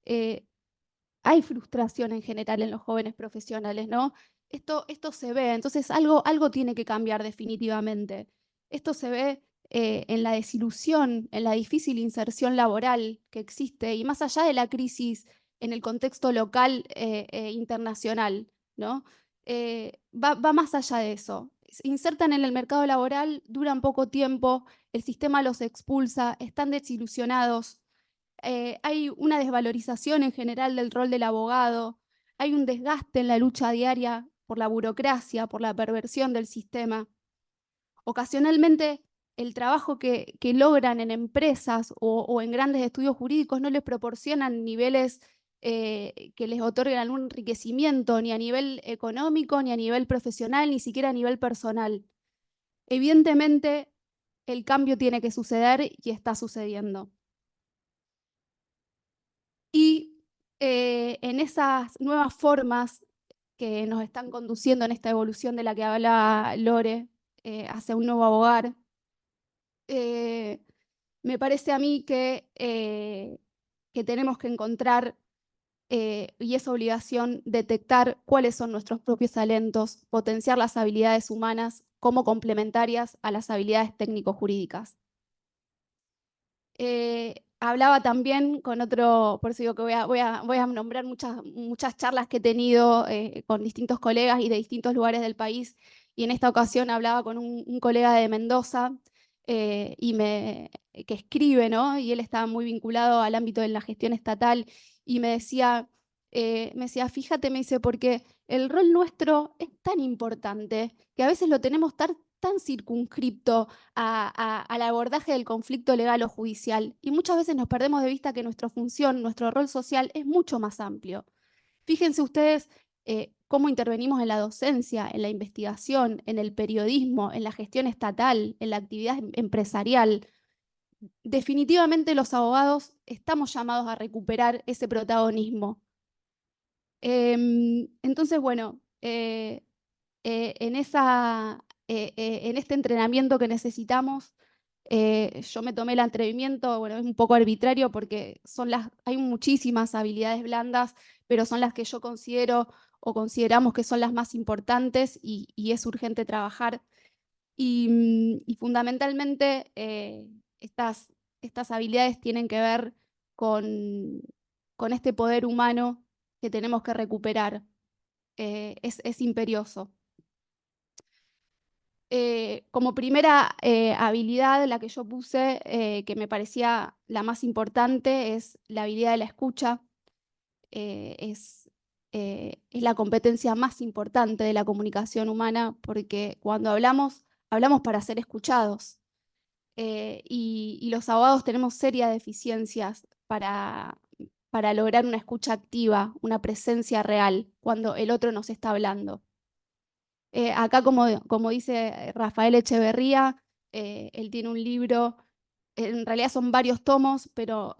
hay frustración en general en los jóvenes profesionales, ¿no? Esto se ve, entonces algo tiene que cambiar definitivamente. Esto se ve en la desilusión, en la difícil inserción laboral que existe, y más allá de la crisis en el contexto local e internacional, ¿no? Va más allá de eso. Se insertan en el mercado laboral, duran poco tiempo, el sistema los expulsa, están desilusionados. Hay una desvalorización en general del rol del abogado, hay un desgaste en la lucha diaria por la burocracia, por la perversión del sistema. Ocasionalmente, el trabajo que logran en empresas o en grandes estudios jurídicos no les proporcionan niveles que les otorguen algún enriquecimiento, ni a nivel económico, ni a nivel profesional, ni siquiera a nivel personal. Evidentemente, el cambio tiene que suceder y está sucediendo. Y en esas nuevas formas que nos están conduciendo en esta evolución de la que habla Lore, hacia un nuevo abogar, me parece a mí que tenemos que encontrar, y es obligación, detectar cuáles son nuestros propios talentos, potenciar las habilidades humanas como complementarias a las habilidades técnico-jurídicas. Hablaba también con otro, por eso digo que voy a nombrar muchas charlas que he tenido con distintos colegas y de distintos lugares del país, y en esta ocasión hablaba con un colega de Mendoza que escribe, ¿no? Y él estaba muy vinculado al ámbito de la gestión estatal, y me decía, fíjate, me dice, porque el rol nuestro es tan importante que a veces lo tenemos tan circunscripto al abordaje del conflicto legal o judicial. Y muchas veces nos perdemos de vista que nuestra función, nuestro rol social es mucho más amplio. Fíjense ustedes cómo intervenimos en la docencia, en la investigación, en el periodismo, en la gestión estatal, en la actividad empresarial. Definitivamente los abogados estamos llamados a recuperar ese protagonismo. Entonces, bueno, en este entrenamiento que necesitamos, yo me tomé el atrevimiento, bueno, es un poco arbitrario porque hay muchísimas habilidades blandas, pero son las que yo considero o consideramos que son las más importantes y es urgente trabajar. Y fundamentalmente estas habilidades tienen que ver con este poder humano que tenemos que recuperar. Es imperioso. Como primera habilidad, la que yo puse, que me parecía la más importante, es la habilidad de la escucha. Es la competencia más importante de la comunicación humana, porque cuando hablamos para ser escuchados. Y los abogados tenemos serias deficiencias para lograr una escucha activa, una presencia real, cuando el otro nos está hablando. Acá, como dice Rafael Echeverría, él tiene un libro, en realidad son varios tomos, pero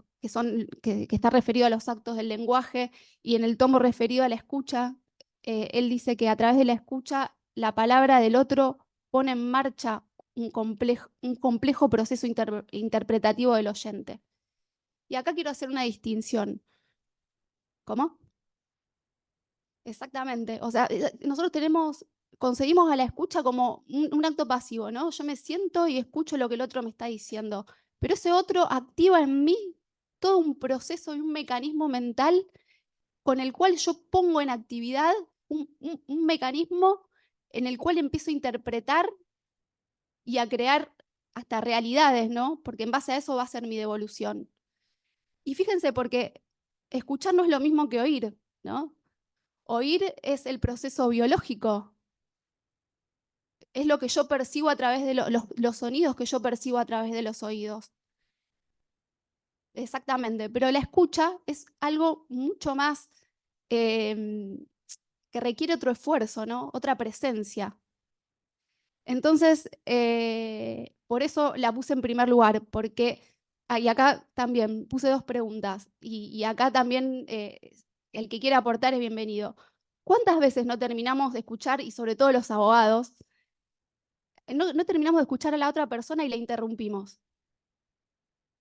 que está referido a los actos del lenguaje, y en el tomo referido a la escucha, él dice que a través de la escucha, la palabra del otro pone en marcha un complejo proceso interpretativo del oyente. Y acá quiero hacer una distinción. ¿Cómo? Exactamente. O sea, nosotros concebimos a la escucha como un acto pasivo, ¿no? Yo me siento y escucho lo que el otro me está diciendo, pero ese otro activa en mí todo un proceso y un mecanismo mental con el cual yo pongo en actividad un mecanismo en el cual empiezo a interpretar y a crear hasta realidades, ¿no? Porque en base a eso va a ser mi devolución. Y fíjense, porque escuchar no es lo mismo que oír, ¿no? Oír es el proceso biológico. Es lo que yo percibo a través de los sonidos que yo percibo a través de los oídos. Exactamente, pero la escucha es algo mucho más que requiere otro esfuerzo, ¿no? Otra presencia. Entonces, por eso la puse en primer lugar, porque, y acá también puse dos preguntas, y acá también el que quiera aportar es bienvenido. ¿Cuántas veces no terminamos de escuchar, y sobre todo los abogados, no terminamos de escuchar a la otra persona y la interrumpimos?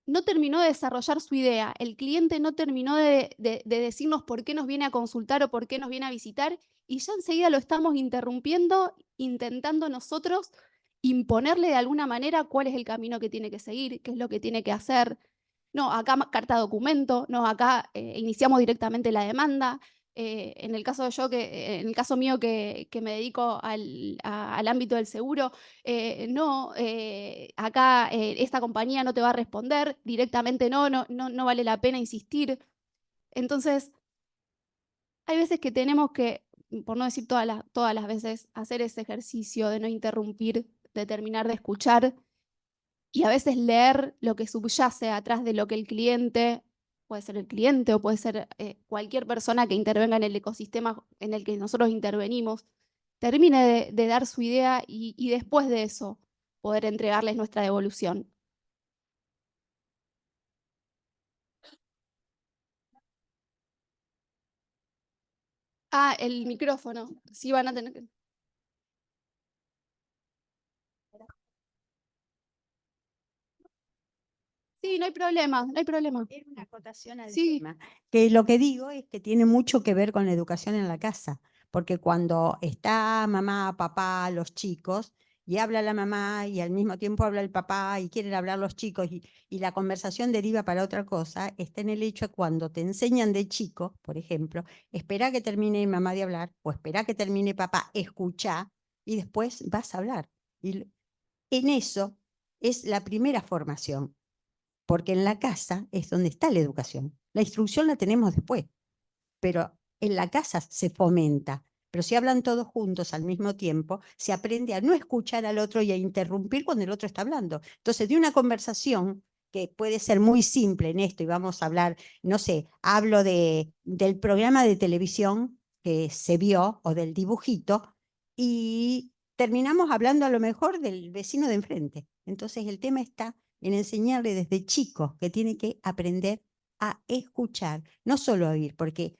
No terminó de desarrollar su idea, el cliente no terminó de decirnos por qué nos viene a consultar o por qué nos viene a visitar, y ya enseguida lo estamos interrumpiendo, intentando nosotros imponerle de alguna manera cuál es el camino que tiene que seguir, qué es lo que tiene que hacer. No, acá carta documento, no, acá iniciamos directamente la demanda. En el caso mío que me dedico al ámbito del seguro, acá esta compañía no te va a responder, directamente no vale la pena insistir. Entonces, hay veces que tenemos que, por no decir todas las veces, hacer ese ejercicio de no interrumpir, de terminar de escuchar, y a veces leer lo que subyace atrás de lo que el cliente, puede ser el cliente o puede ser cualquier persona que intervenga en el ecosistema en el que nosotros intervenimos, termine de dar su idea y después de eso poder entregarles nuestra devolución. Ah, el micrófono. Sí, van a tener que... Sí, no hay problema, no hay problema. Era una acotación al Sí. tema. Que lo que digo es que tiene mucho que ver con la educación en la casa, porque cuando está mamá, papá, los chicos, y habla la mamá y al mismo tiempo habla el papá y quieren hablar los chicos y la conversación deriva para otra cosa, está en el hecho de cuando te enseñan de chico, por ejemplo, espera que termine mamá de hablar o espera que termine papá, escucha y después vas a hablar. Y en eso es la primera formación. Porque en la casa es donde está la educación. La instrucción la tenemos después, pero en la casa se fomenta. Pero si hablan todos juntos al mismo tiempo, se aprende a no escuchar al otro y a interrumpir cuando el otro está hablando. Entonces, de una conversación que puede ser muy simple en esto, y vamos a hablar, no sé, hablo del programa de televisión que se vio o del dibujito, y terminamos hablando a lo mejor del vecino de enfrente. Entonces, el tema está en enseñarle desde chicos que tiene que aprender a escuchar, no solo oír, porque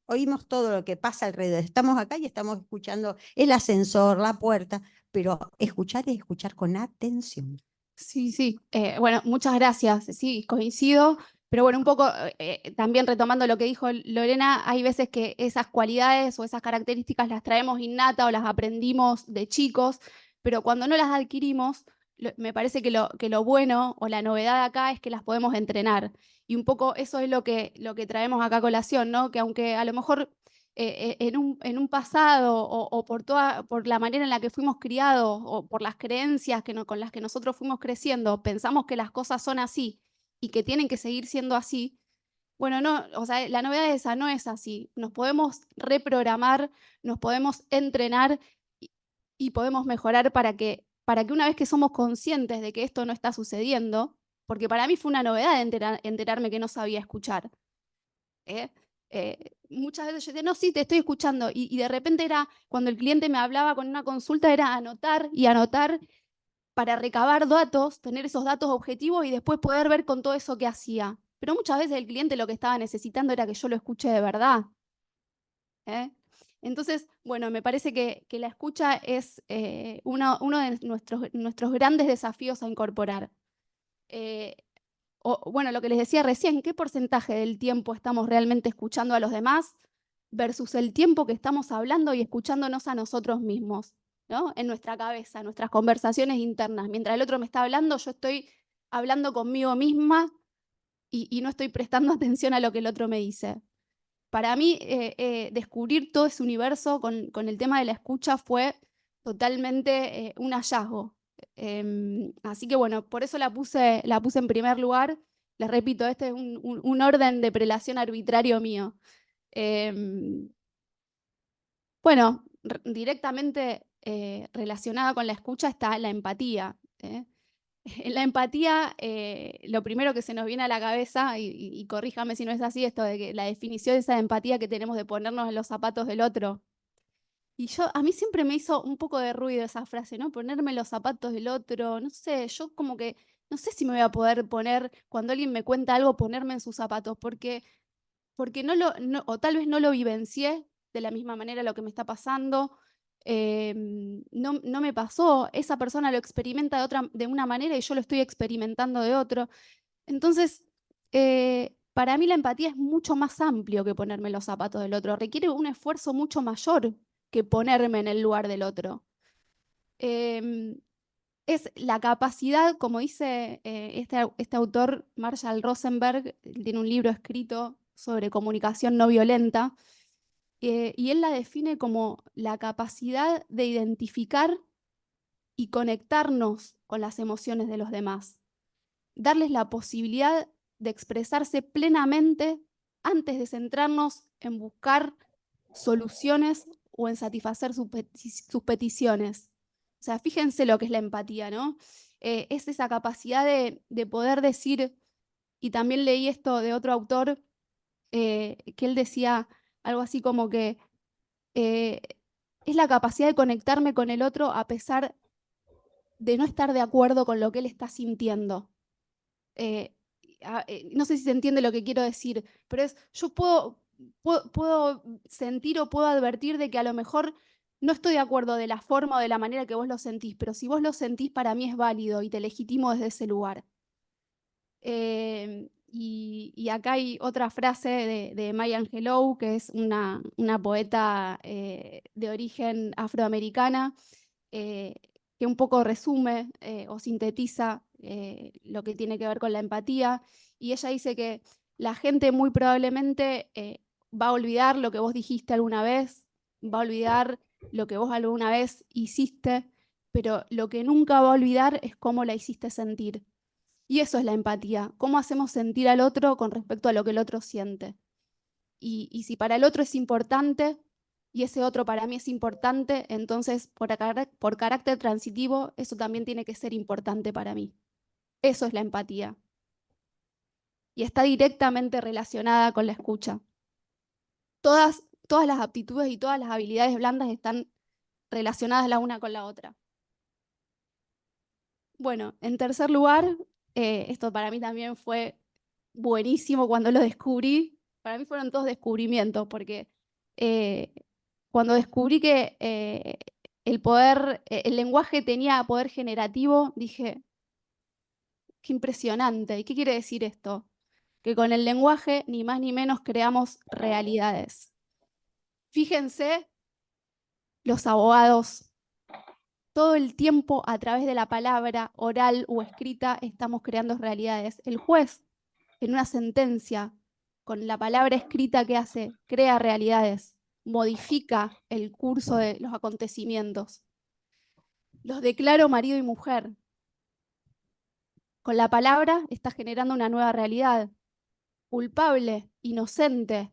oímos todo lo que pasa alrededor. Estamos acá y estamos escuchando el ascensor, la puerta, pero escuchar es escuchar con atención. Sí, sí. Bueno, muchas gracias. Sí, coincido. Pero bueno, un poco también retomando lo que dijo Lorena, hay veces que esas cualidades o esas características las traemos innata o las aprendimos de chicos, pero cuando no las adquirimos, me parece que lo bueno o la novedad acá es que las podemos entrenar. Y un poco eso es lo que traemos acá a colación, ¿no? Que aunque a lo mejor en un pasado o por la manera en la que fuimos criados o por las creencias con las que nosotros fuimos creciendo, pensamos que las cosas son así y que tienen que seguir siendo así. Bueno, no, o sea, la novedad esa no es así. Nos podemos reprogramar, nos podemos entrenar y podemos mejorar para que una vez que somos conscientes de que esto no está sucediendo, porque para mí fue una novedad enterarme que no sabía escuchar. ¿eh? Muchas veces yo decía, no, sí, te estoy escuchando. Y de repente era, cuando el cliente me hablaba con una consulta, era anotar y anotar para recabar datos, tener esos datos objetivos y después poder ver con todo eso qué hacía. Pero muchas veces el cliente lo que estaba necesitando era que yo lo escuche de verdad. ¿eh? Entonces, bueno, me parece que la escucha es uno de nuestros grandes desafíos a incorporar. Bueno, lo que les decía recién, ¿qué porcentaje del tiempo estamos realmente escuchando a los demás versus el tiempo que estamos hablando y escuchándonos a nosotros mismos, ¿no? En nuestra cabeza, nuestras conversaciones internas. Mientras el otro me está hablando, yo estoy hablando conmigo misma y no estoy prestando atención a lo que el otro me dice. Para mí, descubrir todo ese universo con el tema de la escucha fue totalmente un hallazgo. Así que bueno, por eso la puse en primer lugar. Les repito, este es un orden de prelación arbitrario mío. Bueno, directamente relacionada con la escucha está la empatía. En la empatía, lo primero que se nos viene a la cabeza, y corríjame si no es así, esto de que la definición de esa empatía que tenemos de ponernos en los zapatos del otro. Y a mí siempre me hizo un poco de ruido esa frase, ¿no? Ponerme en los zapatos del otro, no sé, yo como que, no sé si me voy a poder poner, cuando alguien me cuenta algo, ponerme en sus zapatos, porque o tal vez no lo vivencié de la misma manera lo que me está pasando, no me pasó, esa persona lo experimenta de una manera y yo lo estoy experimentando de otro. Entonces, para mí la empatía es mucho más amplio que ponerme en los zapatos del otro, requiere un esfuerzo mucho mayor que ponerme en el lugar del otro. Es la capacidad, como dice este autor, Marshall Rosenberg, tiene un libro escrito sobre comunicación no violenta, y él la define como la capacidad de identificar y conectarnos con las emociones de los demás, darles la posibilidad de expresarse plenamente antes de centrarnos en buscar soluciones o en satisfacer sus peticiones. O sea, fíjense lo que es la empatía, ¿no? Es esa capacidad de poder decir, y también leí esto de otro autor, que él decía algo así como que es la capacidad de conectarme con el otro a pesar de no estar de acuerdo con lo que él está sintiendo. No sé si se entiende lo que quiero decir, pero yo puedo sentir o puedo advertir de que a lo mejor no estoy de acuerdo de la forma o de la manera que vos lo sentís, pero si vos lo sentís, para mí es válido y te legitimo desde ese lugar. Y acá hay otra frase de Maya Angelou, que es una poeta de origen afroamericana, que un poco resume o sintetiza lo que tiene que ver con la empatía. Y ella dice que la gente muy probablemente va a olvidar lo que vos dijiste alguna vez, va a olvidar lo que vos alguna vez hiciste, pero lo que nunca va a olvidar es cómo la hiciste sentir. Y eso es la empatía, cómo hacemos sentir al otro con respecto a lo que el otro siente. Y si para el otro es importante y ese otro para mí es importante, entonces por carácter transitivo eso también tiene que ser importante para mí. Eso es la empatía. Y está directamente relacionada con la escucha. Todas las aptitudes y todas las habilidades blandas están relacionadas la una con la otra. Bueno, en tercer lugar, esto para mí también fue buenísimo cuando lo descubrí. Para mí fueron todos descubrimientos, porque cuando descubrí que el lenguaje tenía poder generativo, dije, qué impresionante. ¿Y qué quiere decir esto? Que con el lenguaje, ni más ni menos, creamos realidades. Fíjense, los abogados, todo el tiempo a través de la palabra oral o escrita estamos creando realidades. El juez, en una sentencia, con la palabra escrita que hace, crea realidades, modifica el curso de los acontecimientos. Los declaro marido y mujer. Con la palabra está generando una nueva realidad. Culpable, inocente.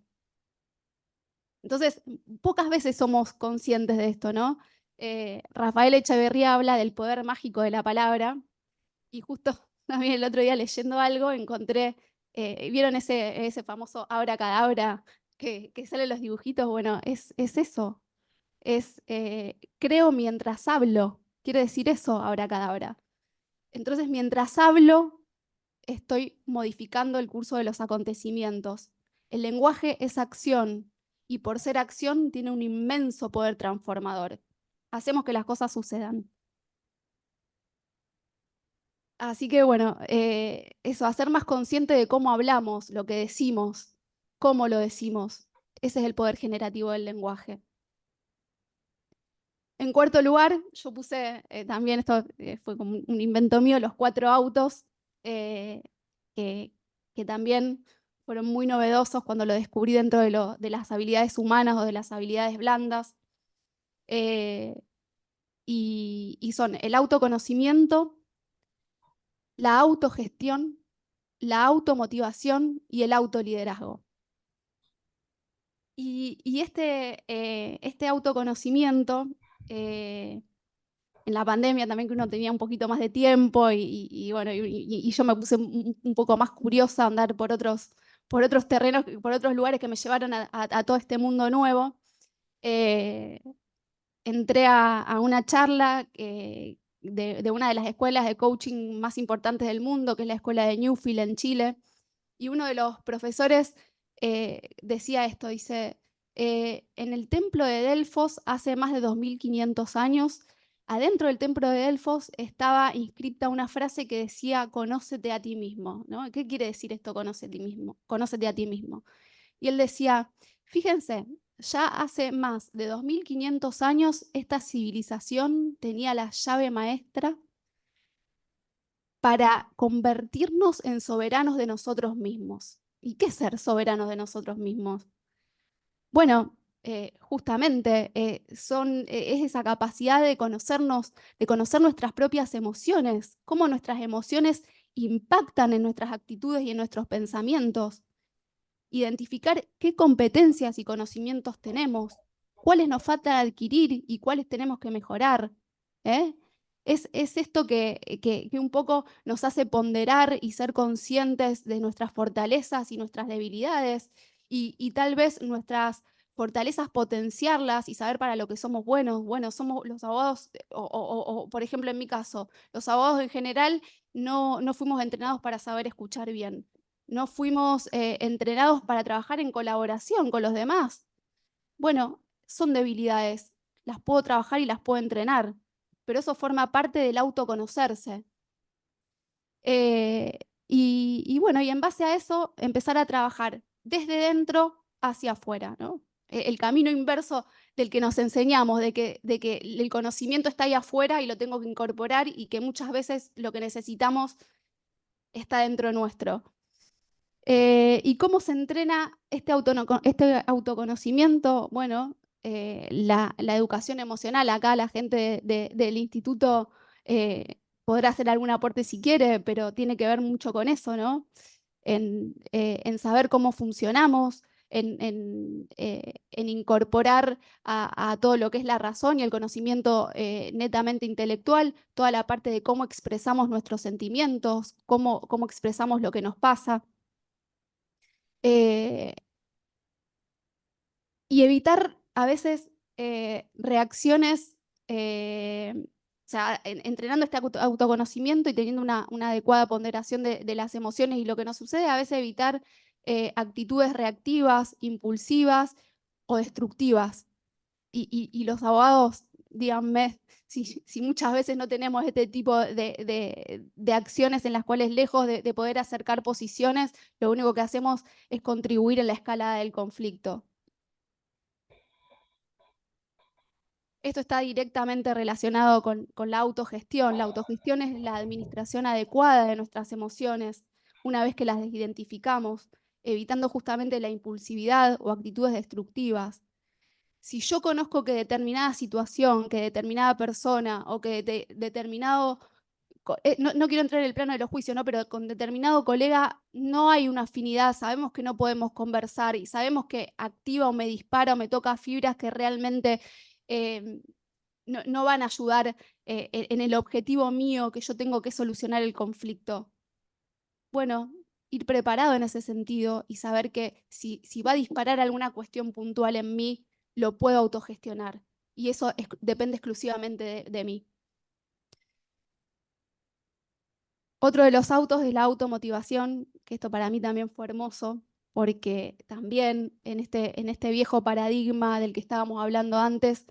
Entonces, pocas veces somos conscientes de esto, ¿no? Rafael Echeverría habla del poder mágico de la palabra, y justo también el otro día leyendo algo encontré, ¿vieron ese famoso abracadabra que salen los dibujitos? Bueno, es eso, es creo mientras hablo, quiere decir eso, abracadabra. Entonces, mientras hablo, estoy modificando el curso de los acontecimientos. El lenguaje es acción, y por ser acción tiene un inmenso poder transformador. Hacemos que las cosas sucedan. Así que bueno, eso, hacer más consciente de cómo hablamos, lo que decimos, cómo lo decimos. Ese es el poder generativo del lenguaje. En cuarto lugar, yo puse también, esto fue como un invento mío, los 4 autos, que también fueron muy novedosos cuando lo descubrí dentro de las habilidades humanas o de las habilidades blandas. Y son el autoconocimiento, la autogestión, la automotivación y el autoliderazgo. Y este autoconocimiento, en la pandemia también, que uno tenía un poquito más de tiempo y bueno, y yo me puse un poco más curiosa a andar por otros terrenos, por otros lugares que me llevaron a todo este mundo nuevo. Entré a una charla de una de las escuelas de coaching más importantes del mundo, que es la escuela de Newfield en Chile, y uno de los profesores decía esto, dice, en el templo de Delfos hace más de 2500 años, adentro del templo de Delfos estaba inscrita una frase que decía, conócete a ti mismo, ¿no? ¿Qué quiere decir esto, conócete a ti mismo? Conócete a ti mismo. Y él decía, fíjense, ya hace más de 2500 años esta civilización tenía la llave maestra para convertirnos en soberanos de nosotros mismos. ¿Y qué es ser soberanos de nosotros mismos? Bueno, justamente es esa capacidad de conocernos, de conocer nuestras propias emociones, cómo nuestras emociones impactan en nuestras actitudes y en nuestros pensamientos. Identificar qué competencias y conocimientos tenemos, cuáles nos falta adquirir y cuáles tenemos que mejorar. Es esto que un poco nos hace ponderar y ser conscientes de nuestras fortalezas y nuestras debilidades, y tal vez nuestras fortalezas potenciarlas y saber para lo que somos buenos. Bueno, somos los abogados, o por ejemplo en mi caso, los abogados en general no fuimos entrenados para saber escuchar bien. No fuimos entrenados para trabajar en colaboración con los demás. Bueno, son debilidades, las puedo trabajar y las puedo entrenar, pero eso forma parte del autoconocerse. Y bueno, y en base a eso empezar a trabajar desde dentro hacia afuera, ¿no? El camino inverso del que nos enseñamos, de que el conocimiento está ahí afuera y lo tengo que incorporar, y que muchas veces lo que necesitamos está dentro nuestro. ¿Y cómo se entrena este autoconocimiento? Bueno, la educación emocional. Acá la gente del instituto podrá hacer algún aporte si quiere, pero tiene que ver mucho con eso, ¿no? En saber cómo funcionamos, en incorporar a todo lo que es la razón y el conocimiento netamente intelectual, toda la parte de cómo expresamos nuestros sentimientos, cómo expresamos lo que nos pasa. Y evitar a veces reacciones, o sea, entrenando este autoconocimiento y teniendo una adecuada ponderación de las emociones y lo que nos sucede, a veces evitar actitudes reactivas, impulsivas o destructivas. Y los abogados, díganme, si muchas veces no tenemos este tipo de acciones en las cuales, lejos de poder acercar posiciones, lo único que hacemos es contribuir en la escalada del conflicto. Esto está directamente relacionado con la autogestión. La autogestión es la administración adecuada de nuestras emociones una vez que las identificamos, evitando justamente la impulsividad o actitudes destructivas. Si yo conozco que determinada situación, que determinada persona o que determinado, no quiero entrar en el plano de los juicios, ¿no? Pero con determinado colega no hay una afinidad, sabemos que no podemos conversar y sabemos que activa o me dispara o me toca fibras que realmente no van a ayudar en el objetivo mío que yo tengo que solucionar el conflicto. Bueno, ir preparado en ese sentido y saber que si va a disparar alguna cuestión puntual en mí, lo puedo autogestionar. Y eso depende exclusivamente de mí. Otro de los autos es la automotivación, que esto para mí también fue hermoso, porque también en este viejo paradigma del que estábamos hablando antes,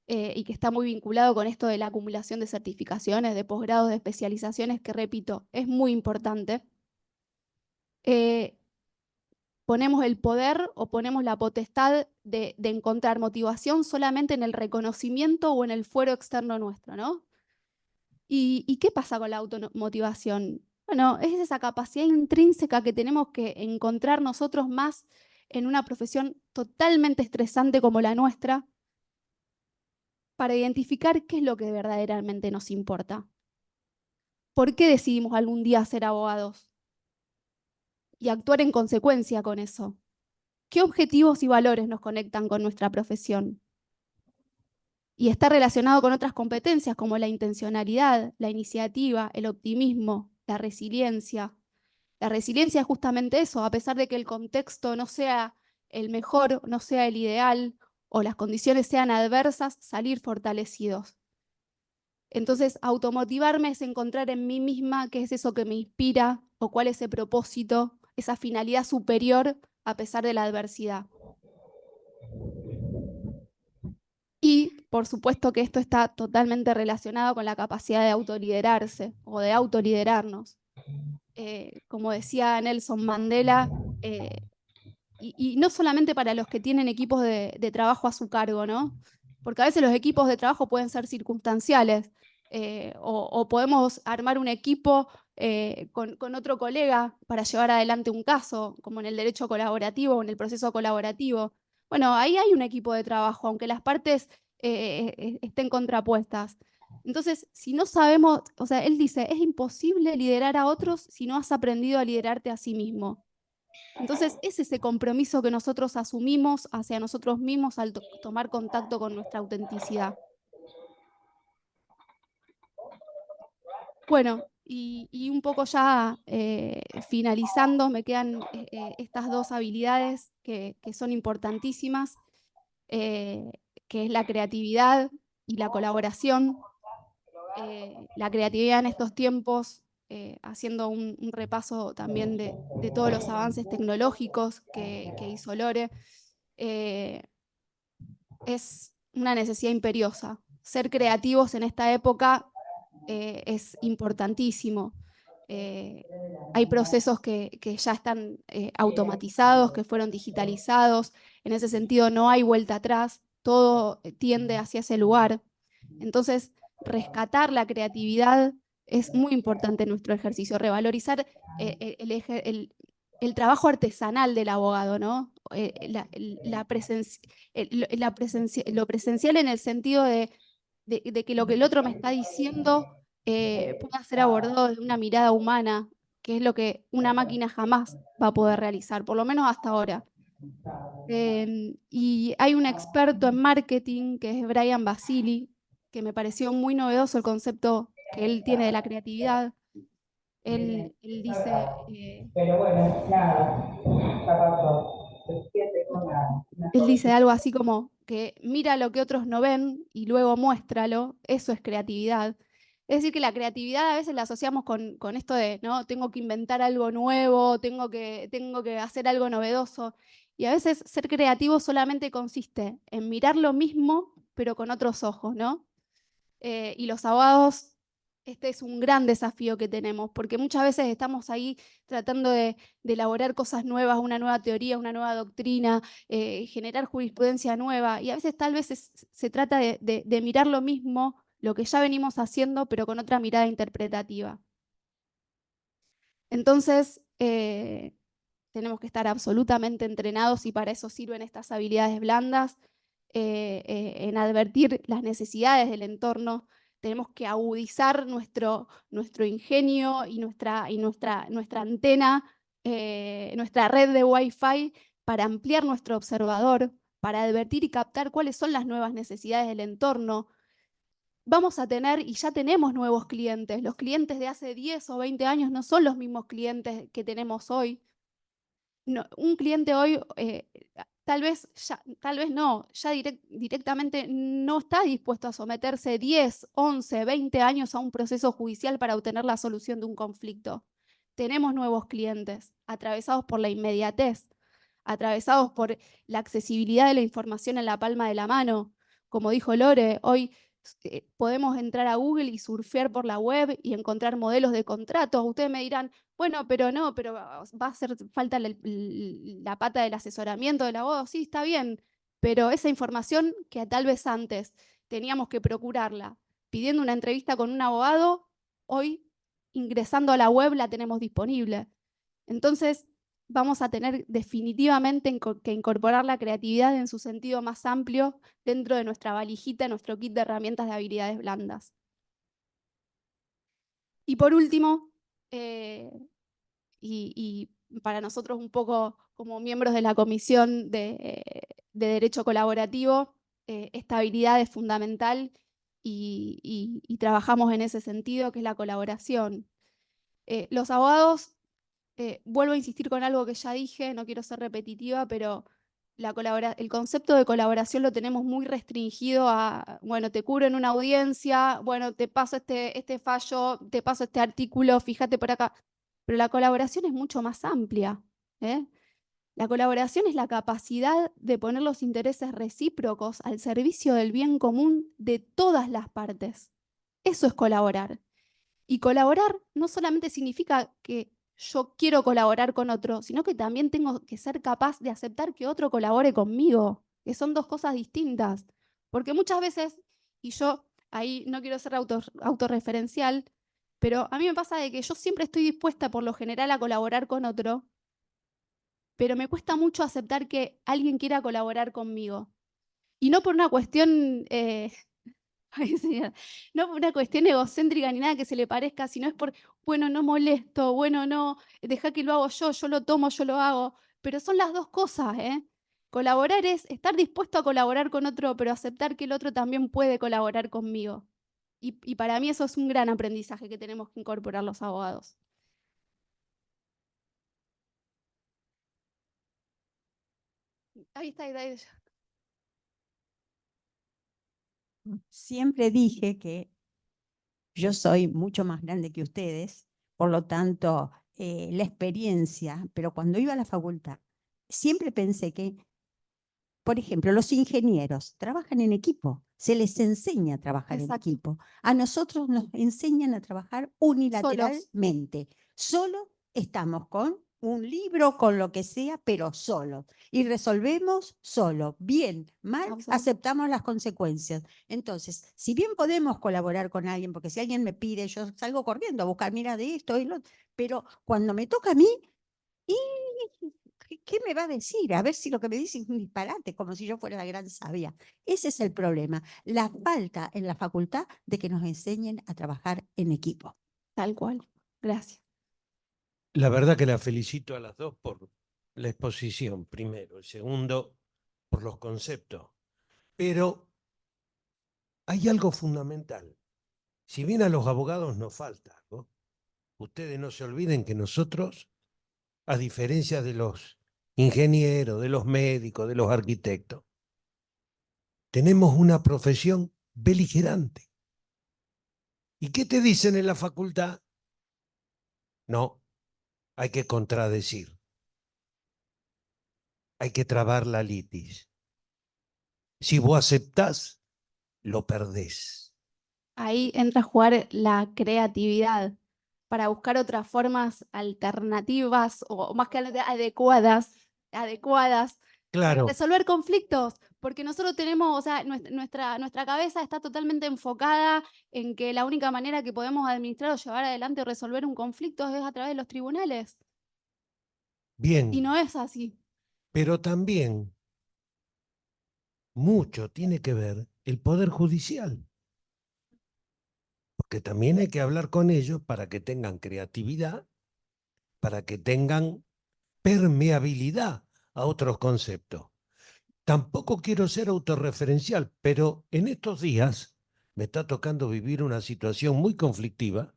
y que está muy vinculado con esto de la acumulación de certificaciones, de posgrados, de especializaciones, que repito, es muy importante. Ponemos el poder o ponemos la potestad de encontrar motivación solamente en el reconocimiento o en el fuero externo nuestro, ¿no? ¿Y qué pasa con la automotivación? Bueno, es esa capacidad intrínseca que tenemos que encontrar nosotros más en una profesión totalmente estresante como la nuestra, para identificar qué es lo que verdaderamente nos importa. ¿Por qué decidimos algún día ser abogados? Y actuar en consecuencia con eso. ¿Qué objetivos y valores nos conectan con nuestra profesión? Y está relacionado con otras competencias como la intencionalidad, la iniciativa, el optimismo, la resiliencia. La resiliencia es justamente eso, a pesar de que el contexto no sea el mejor, no sea el ideal, o las condiciones sean adversas, salir fortalecidos. Entonces, automotivarme es encontrar en mí misma qué es eso que me inspira o cuál es ese propósito, esa finalidad superior a pesar de la adversidad. Y, por supuesto, que esto está totalmente relacionado con la capacidad de autoliderarse o de autoliderarnos. Como decía Nelson Mandela, y no solamente para los que tienen equipos de trabajo a su cargo, ¿no? Porque a veces los equipos de trabajo pueden ser circunstanciales, o podemos armar un equipo con otro colega para llevar adelante un caso, como en el derecho colaborativo o en el proceso colaborativo. Bueno, ahí hay un equipo de trabajo, aunque las partes estén contrapuestas. Entonces, si no sabemos, o sea, él dice, es imposible liderar a otros si no has aprendido a liderarte a sí mismo. Entonces, es ese compromiso que nosotros asumimos hacia nosotros mismos al tomar contacto con nuestra autenticidad. Bueno, y un poco ya finalizando, me quedan estas dos habilidades que son importantísimas, que es la creatividad y la colaboración. La creatividad en estos tiempos, haciendo un repaso también de todos los avances tecnológicos que hizo Lore, es una necesidad imperiosa. Ser creativos en esta época es importantísimo. Hay procesos que ya están automatizados, que fueron digitalizados. En ese sentido, no hay vuelta atrás. Todo tiende hacia ese lugar. Entonces, rescatar la creatividad es muy importante en nuestro ejercicio. Revalorizar el trabajo artesanal del abogado, ¿no? Lo presencial en el sentido de que lo que el otro me está diciendo pueda ser abordado desde una mirada humana, que es lo que una máquina jamás va a poder realizar, por lo menos hasta ahora. Y hay un experto en marketing que es Brian Basili, que me pareció muy novedoso el concepto que él tiene de la creatividad. Él dice, Pero bueno, nada, ya pasó. él dice algo así como que mira lo que otros no ven y luego muéstralo, eso es creatividad. Es decir, que la creatividad a veces la asociamos con esto de, ¿no? Tengo que inventar algo nuevo, tengo que hacer algo novedoso. Y a veces ser creativo solamente consiste en mirar lo mismo, pero con otros ojos, ¿no? Y los abogados, este es un gran desafío que tenemos, porque muchas veces estamos ahí tratando de elaborar cosas nuevas, una nueva teoría, una nueva doctrina, generar jurisprudencia nueva, y a veces tal vez se trata de mirar lo mismo, lo que ya venimos haciendo, pero con otra mirada interpretativa. Entonces, tenemos que estar absolutamente entrenados y para eso sirven estas habilidades blandas, en advertir las necesidades del entorno. Tenemos que agudizar nuestro ingenio y nuestra antena, nuestra red de Wi-Fi para ampliar nuestro observador, para advertir y captar cuáles son las nuevas necesidades del entorno. Vamos a tener, y ya tenemos nuevos clientes. Los clientes de hace 10 o 20 años no son los mismos clientes que tenemos hoy. No, un cliente hoy tal vez no, ya directamente no está dispuesto a someterse 10, 11, 20 años a un proceso judicial para obtener la solución de un conflicto. Tenemos nuevos clientes atravesados por la inmediatez, atravesados por la accesibilidad de la información en la palma de la mano. Como dijo Lore, hoy podemos entrar a Google y surfear por la web y encontrar modelos de contratos. Ustedes me dirán, bueno, pero no, pero va a hacer falta la pata del asesoramiento del abogado. Sí, está bien, pero esa información que tal vez antes teníamos que procurarla pidiendo una entrevista con un abogado, hoy ingresando a la web la tenemos disponible. Entonces, vamos a tener definitivamente que incorporar la creatividad en su sentido más amplio dentro de nuestra valijita, nuestro kit de herramientas de habilidades blandas. Y por último, y para nosotros un poco como miembros de la Comisión de Derecho Colaborativo, esta habilidad es fundamental y trabajamos en ese sentido, que es la colaboración. Los abogados, vuelvo a insistir con algo que ya dije, no quiero ser repetitiva, pero el concepto de colaboración lo tenemos muy restringido a, bueno, te cubro en una audiencia, bueno, te paso este fallo, te paso este artículo, fíjate por acá. Pero la colaboración es mucho más amplia, ¿eh? La colaboración es la capacidad de poner los intereses recíprocos al servicio del bien común de todas las partes. Eso es colaborar. Y colaborar no solamente significa que yo quiero colaborar con otro, sino que también tengo que ser capaz de aceptar que otro colabore conmigo, que son dos cosas distintas. Porque muchas veces, y yo ahí no quiero ser autorreferencial, pero a mí me pasa de que yo siempre estoy dispuesta por lo general a colaborar con otro, pero me cuesta mucho aceptar que alguien quiera colaborar conmigo. Y no por una cuestión ay, señora, no por una cuestión egocéntrica ni nada que se le parezca, sino es por, bueno, no molesto, bueno, no, deja que lo hago yo lo tomo, yo lo hago. Pero son las dos cosas, ¿eh? Colaborar es estar dispuesto a colaborar con otro, pero aceptar que el otro también puede colaborar conmigo. Y para mí eso es un gran aprendizaje que tenemos que incorporar los abogados. Ahí está, ahí está. Siempre dije que yo soy mucho más grande que ustedes, por lo tanto, la experiencia, pero cuando iba a la facultad, siempre pensé que, por ejemplo, los ingenieros trabajan en equipo, se les enseña a trabajar Exacto. en equipo. A nosotros nos enseñan a trabajar unilateralmente. Solo estamos con un libro, con lo que sea, pero solo. Y resolvemos solo. Bien, mal, aceptamos las consecuencias. Entonces, si bien podemos colaborar con alguien, porque si alguien me pide, yo salgo corriendo a buscar, mira, de esto y lo, pero cuando me toca a mí, y ¿qué me va a decir? A ver si lo que me dice es un disparate, como si yo fuera la gran sabia. Ese es el problema, la falta en la facultad de que nos enseñen a trabajar en equipo. Tal cual. Gracias. La verdad que la felicito a las dos por la exposición primero, el segundo por los conceptos. Pero hay algo fundamental. Si bien a los abogados nos falta algo, ustedes no se olviden que nosotros, a diferencia de los ingenieros, de los médicos, de los arquitectos, tenemos una profesión beligerante. ¿Y qué te dicen en la facultad? No, hay que contradecir. Hay que trabar la litis. Si vos aceptás, lo perdés. Ahí entra a jugar la creatividad para buscar otras formas alternativas o más que adecuadas para Claro, resolver conflictos, porque nosotros tenemos, o sea, nuestra cabeza está totalmente enfocada en que la única manera que podemos administrar o llevar adelante o resolver un conflicto es a través de los tribunales. Y bien, no es así. pero también mucho tiene que ver el Poder Judicial, porque también hay que hablar con ellos para que tengan creatividad, para que tengan permeabilidad a otros conceptos. Tampoco quiero ser autorreferencial, pero en estos días me está tocando vivir una situación muy conflictiva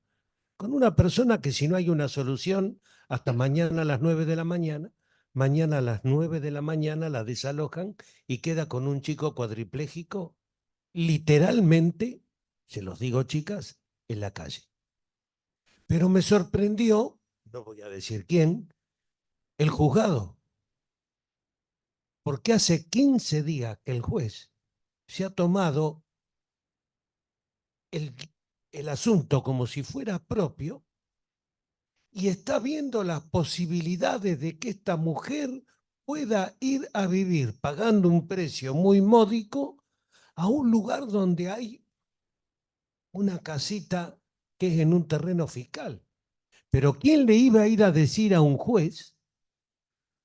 con una persona que si no hay una solución, hasta mañana a las 9 de la mañana, mañana a las 9 de la mañana la desalojan y queda con un chico cuadripléjico, literalmente, se los digo chicas, en la calle. Pero me sorprendió, no voy a decir quién, el juzgado, porque hace 15 días que el juez se ha tomado el, el asunto como si fuera propio y está viendo las posibilidades de que esta mujer pueda ir a vivir pagando un precio muy módico a un lugar donde hay una casita que es en un terreno fiscal. Pero ¿quién le iba a ir a decir a un juez,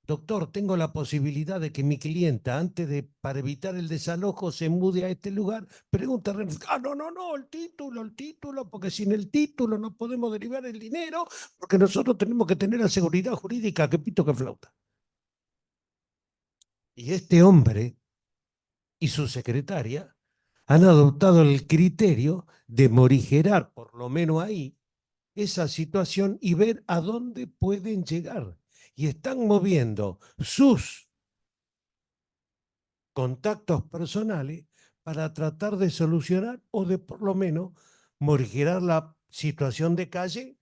doctor, tengo la posibilidad de que mi clienta, antes de, para evitar el desalojo, se mude a este lugar, pregunta, no, el título, porque sin el título no podemos derivar el dinero, porque nosotros tenemos que tener la seguridad jurídica, que pito que flauta. Y este hombre y su secretaria han adoptado el criterio de morigerar, por lo menos ahí, esa situación y ver a dónde pueden llegar. Y están moviendo sus contactos personales para tratar de solucionar o de por lo menos morigerar la situación de calle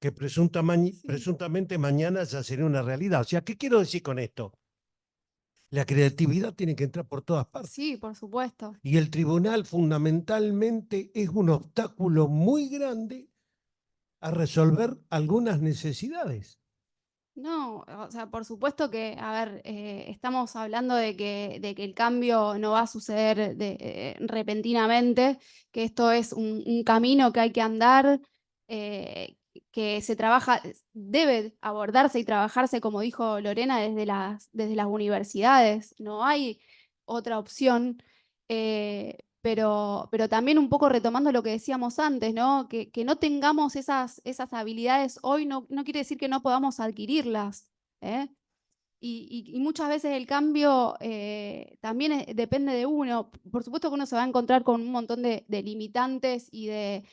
que presuntamente mañana ya sería una realidad. O sea, ¿qué quiero decir con esto? La creatividad tiene que entrar por todas partes. Sí, por supuesto. Y el tribunal fundamentalmente es un obstáculo muy grande a resolver algunas necesidades. No, o sea, por supuesto que, a ver, estamos hablando de que el cambio no va a suceder repentinamente, que esto es un camino que hay que andar, que se trabaja, debe abordarse y trabajarse, como dijo Lorena, desde las universidades. No hay otra opción. Pero también un poco retomando lo que decíamos antes, ¿no? Que no tengamos esas habilidades hoy no quiere decir que no podamos adquirirlas, ¿eh? Y muchas veces el cambio también depende de uno. Por supuesto que uno se va a encontrar con un montón de limitantes y de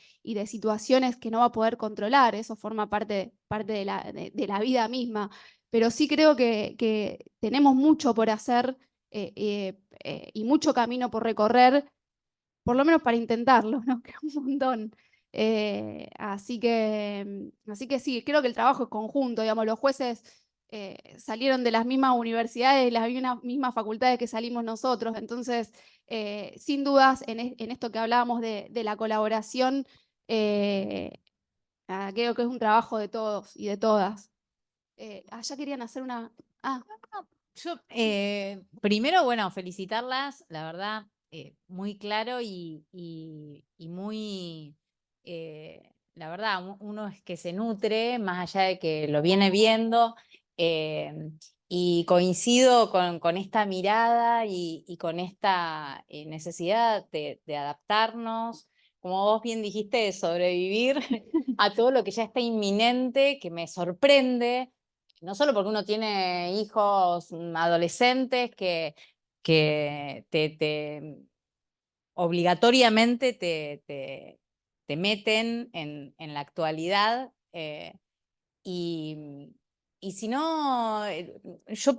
situaciones que no va a poder controlar. Eso forma parte de la vida misma. Pero sí creo que tenemos mucho por hacer y mucho camino por recorrer, por lo menos para intentarlo, ¿no? Que es un montón. Así que sí, creo que el trabajo es conjunto, digamos, los jueces salieron de las mismas universidades, de las mismas facultades que salimos nosotros, entonces, sin dudas, en esto que hablábamos de la colaboración, creo que es un trabajo de todos y de todas. Allá querían hacer una... Ah, Yo, primero, bueno, felicitarlas, la verdad, muy claro y muy, la verdad, uno es que se nutre, más allá de que lo viene viendo, y coincido con esta mirada y con esta necesidad de adaptarnos, como vos bien dijiste, de sobrevivir a todo lo que ya está inminente, que me sorprende. no solo porque uno tiene hijos adolescentes que te obligatoriamente te meten en la actualidad, y si no, yo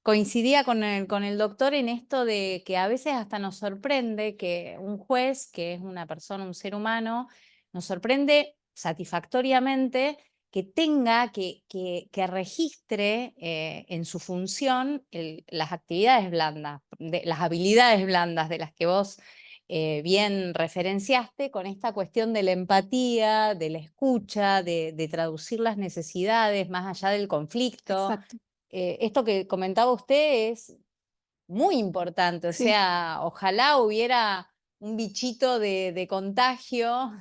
coincidía con el doctor en esto de que a veces hasta nos sorprende que un juez, que es una persona, un ser humano, nos sorprende satisfactoriamente que tenga que registre en su función las actividades blandas, las habilidades blandas de las que vos bien referenciaste, con esta cuestión de la empatía, de la escucha, de traducir las necesidades más allá del conflicto. Exacto. Esto que comentaba usted es muy importante, o Sí. sea, ojalá hubiera un bichito de contagio.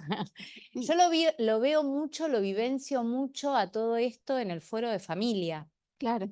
Yo lo veo mucho, lo vivencio mucho a todo esto en el fuero de familia. Claro.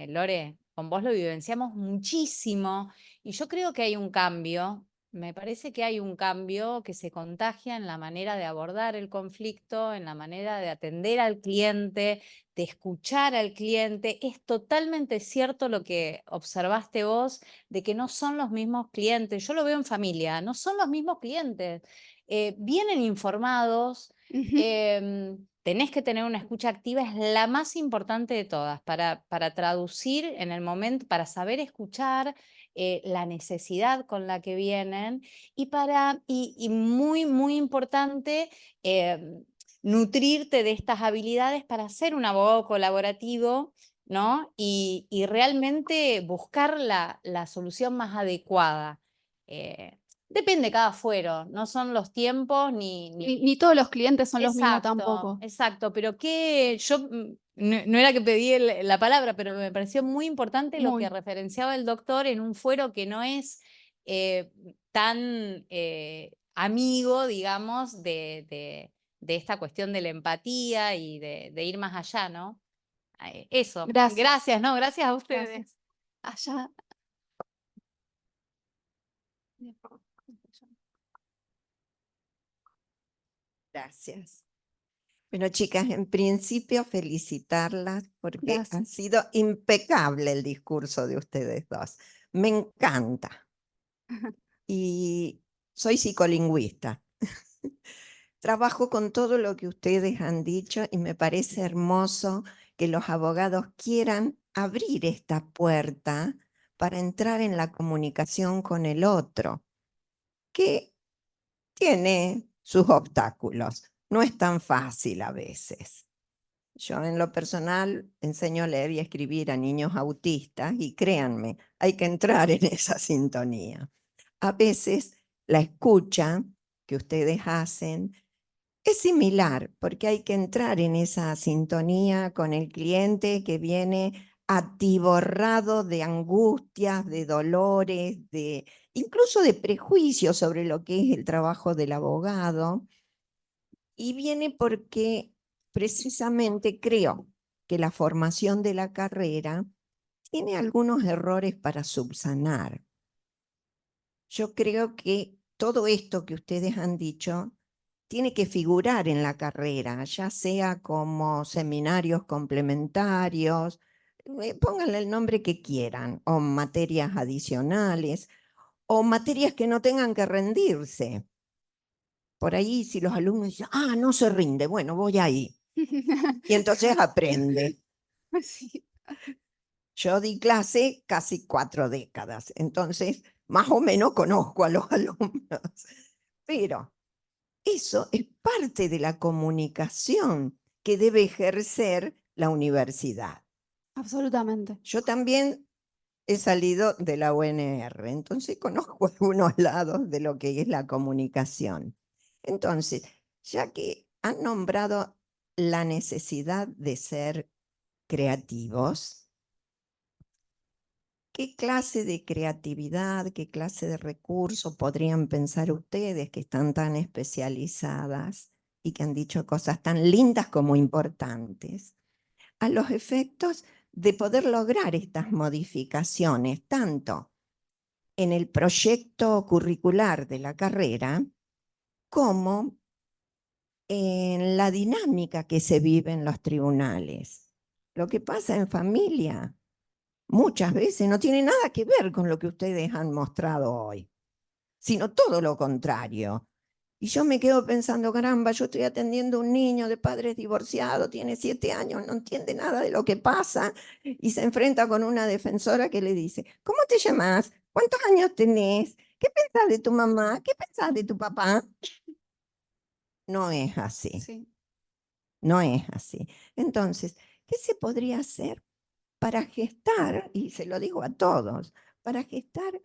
Lore, con vos lo vivenciamos muchísimo y yo creo que hay un cambio, me parece que hay un cambio que se contagia en la manera de abordar el conflicto, en la manera de atender al cliente, de escuchar al cliente. Es totalmente cierto lo que observaste vos, de que no son los mismos clientes. Yo lo veo en familia, no son los mismos clientes. Vienen informados. Ujú. Tenés que tener una escucha activa, es la más importante de todas, para traducir en el momento, para saber escuchar la necesidad con la que vienen y muy, muy importante, nutrirte de estas habilidades para ser un abogado colaborativo, ¿no? Y realmente buscar la solución más adecuada. Depende cada fuero, no son los tiempos Ni todos los clientes son los mismos Exacto, tampoco. exacto, pero que yo no era que pedí la palabra, pero me pareció muy importante lo que Muy. referenciaba el doctor en un fuero que no es tan amigo, digamos, de esta cuestión de la empatía y de ir más allá, ¿no? Eso, Gracias. gracias, ¿no? Gracias a ustedes. Gracias. Allá. Gracias. Bueno, chicas, en principio felicitarlas porque Gracias. ha sido impecable el discurso de ustedes dos. Me encanta. Y soy psicolingüista. Trabajo con todo lo que ustedes han dicho y me parece hermoso que los abogados quieran abrir esta puerta para entrar en la comunicación con el otro, que tiene sus obstáculos. No es tan fácil a veces. Yo en lo personal enseño a leer y a escribir a niños autistas y créanme, hay que entrar en esa sintonía. A veces la escucha que ustedes hacen es similar porque hay que entrar en esa sintonía con el cliente que viene atiborrado de angustias, de dolores, incluso de prejuicios sobre lo que es el trabajo del abogado. Y viene porque precisamente creo que la formación de la carrera tiene algunos errores para subsanar. Yo creo que todo esto que ustedes han dicho tiene que figurar en la carrera, ya sea como seminarios complementarios, pónganle el nombre que quieran, o materias adicionales, o materias que no tengan que rendirse. Por ahí si los alumnos dicen, no se rinde, bueno, voy ahí. Y entonces aprende. Sí. Yo di clase casi 4 décadas, entonces más o menos conozco a los alumnos. Pero eso es parte de la comunicación que debe ejercer la universidad. Absolutamente. Yo también he salido de la UNR, entonces conozco algunos lados de lo que es la comunicación. Entonces, ya que han nombrado la necesidad de ser creativos, ¿qué clase de creatividad, qué clase de recursos podrían pensar ustedes que están tan especializadas y que han dicho cosas tan lindas como importantes, a los efectos de poder lograr estas modificaciones, tanto en el proyecto curricular de la carrera como en la dinámica que se vive en los tribunales? Lo que pasa en familia muchas veces no tiene nada que ver con lo que ustedes han mostrado hoy, sino todo lo contrario. Y yo me quedo pensando, caramba, yo estoy atendiendo a un niño de padres divorciados, tiene 7 años, no entiende nada de lo que pasa y se enfrenta con una defensora que le dice, ¿cómo te llamas? ¿Cuántos años tenés? ¿Qué pensás de tu mamá? ¿Qué pensás de tu papá? No es así, Sí. no es así. Entonces, ¿qué se podría hacer para gestar, y se lo digo a todos, para gestar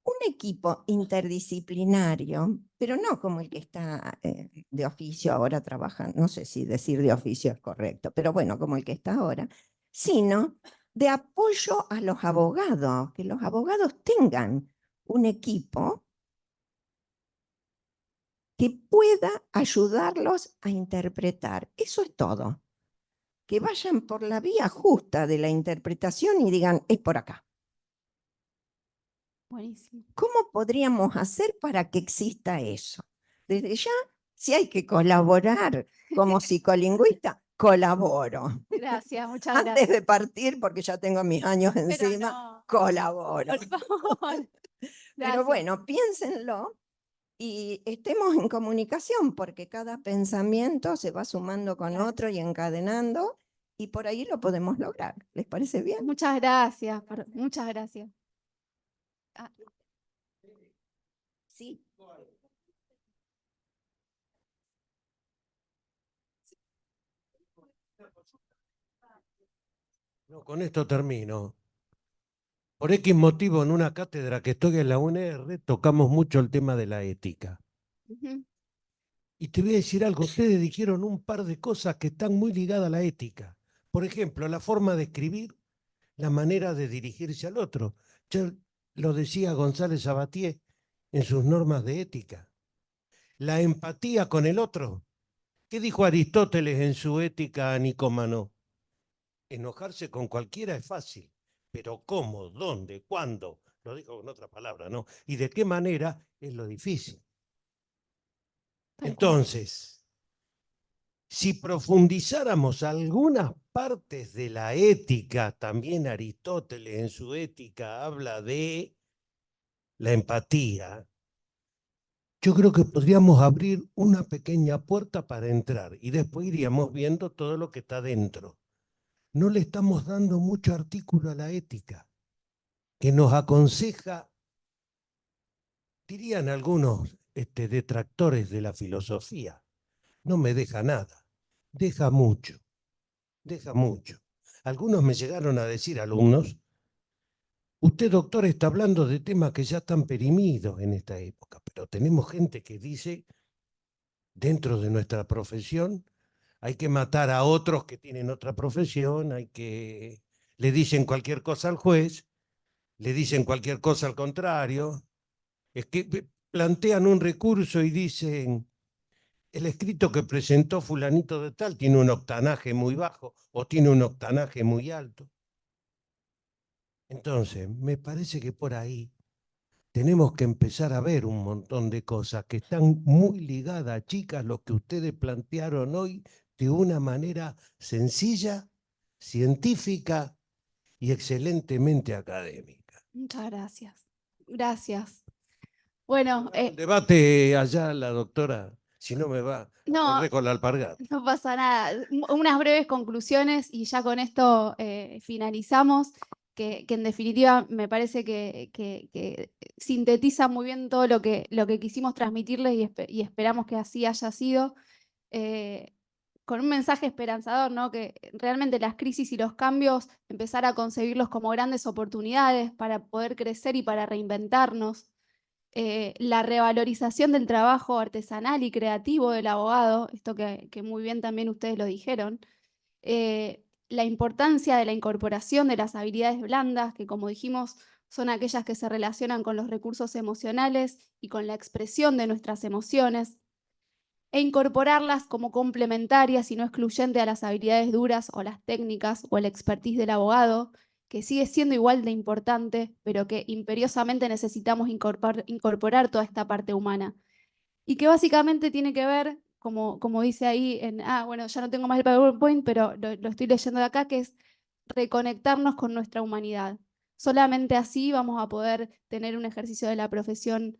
un equipo interdisciplinario, pero no como el que está de oficio ahora trabajando, no sé si decir de oficio es correcto, pero bueno, como el que está ahora, sino de apoyo a los abogados, que los abogados tengan un equipo que pueda ayudarlos a interpretar. Eso es todo. Que vayan por la vía justa de la interpretación y digan, es por acá. Buenísimo. ¿Cómo podríamos hacer para que exista eso? Desde ya, si hay que colaborar como psicolingüista, colaboro. Gracias, muchas Antes gracias. de partir, porque ya tengo mis años Pero encima, no, colaboro. por favor. Pero Gracias. bueno, piénsenlo y estemos en comunicación, porque cada pensamiento se va sumando con Claro. otro y encadenando, y por ahí lo podemos lograr. ¿Les parece bien? Muchas gracias, muchas gracias. Ah, Sí. No, con esto termino. Por X motivo, en una cátedra que estoy en la UNR, tocamos mucho el tema de la ética. ujú. Y te voy a decir algo, ustedes dijeron un par de cosas que están muy ligadas a la ética. Por ejemplo, la forma de escribir, la manera de dirigirse al otro. Ya lo decía González Sabatier en sus normas de ética. La empatía con el otro. ¿Qué dijo Aristóteles en su Ética a Nicómano? Enojarse con cualquiera es fácil, pero cómo, dónde, cuándo, lo dijo con otra palabra, ¿no? Y de qué manera es lo difícil. Tal cual. Entonces, si profundizáramos algunas partes de la ética, también Aristóteles en su Ética habla de la empatía, yo creo que podríamos abrir una pequeña puerta para entrar y después iríamos viendo todo lo que está dentro. No le estamos dando mucho artículo a la ética, que nos aconseja, dirían algunos detractores de la filosofía, no me deja nada, deja mucho, deja mucho. Algunos me llegaron a decir, alumnos, usted, doctor, está hablando de temas que ya están perimidos en esta época, pero tenemos gente que dice, dentro de nuestra profesión, hay que matar a otros que tienen otra profesión, le dicen cualquier cosa al juez, le dicen cualquier cosa al contrario, es que plantean un recurso y dicen, el escrito que presentó fulanito de tal tiene un octanaje muy bajo o tiene un octanaje muy alto. Entonces, me parece que por ahí tenemos que empezar a ver un montón de cosas que están muy ligadas, chicas, lo que ustedes plantearon hoy de una manera sencilla, científica y excelentemente académica. Muchas gracias. Gracias. Bueno, El debate allá, la doctora, si no me va a no, correr con la alpargata. no pasa nada. Unas breves conclusiones y ya con esto finalizamos, que en definitiva me parece que sintetiza muy bien todo lo que quisimos transmitirles y esperamos que así haya sido. Con un mensaje esperanzador, ¿no? Que realmente las crisis y los cambios, empezar a concebirlos como grandes oportunidades para poder crecer y para reinventarnos. La revalorización del trabajo artesanal y creativo del abogado, esto que muy bien también ustedes lo dijeron. La importancia de la incorporación de las habilidades blandas, que como dijimos, son aquellas que se relacionan con los recursos emocionales y con la expresión de nuestras emociones, e incorporarlas como complementarias y no excluyentes a las habilidades duras o las técnicas o el expertise del abogado, que sigue siendo igual de importante, pero que imperiosamente necesitamos incorporar toda esta parte humana. Y que básicamente tiene que ver como dice ahí, bueno, ya no tengo más el PowerPoint, pero lo estoy leyendo de acá, que es reconectarnos con nuestra humanidad. Solamente así vamos a poder tener un ejercicio de la profesión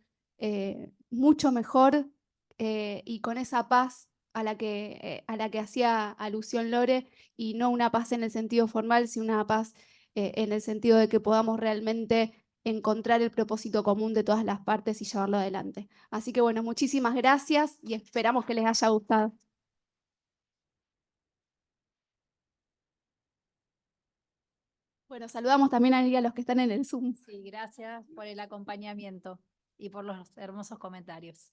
mucho mejor y con esa paz a la que hacía alusión Lore, y no una paz en el sentido formal, sino una paz en el sentido de que podamos realmente encontrar el propósito común de todas las partes y llevarlo adelante. Así que bueno, muchísimas gracias y esperamos que les haya gustado. Bueno, saludamos también a los que están en el Zoom. Sí, gracias por el acompañamiento y por los hermosos comentarios.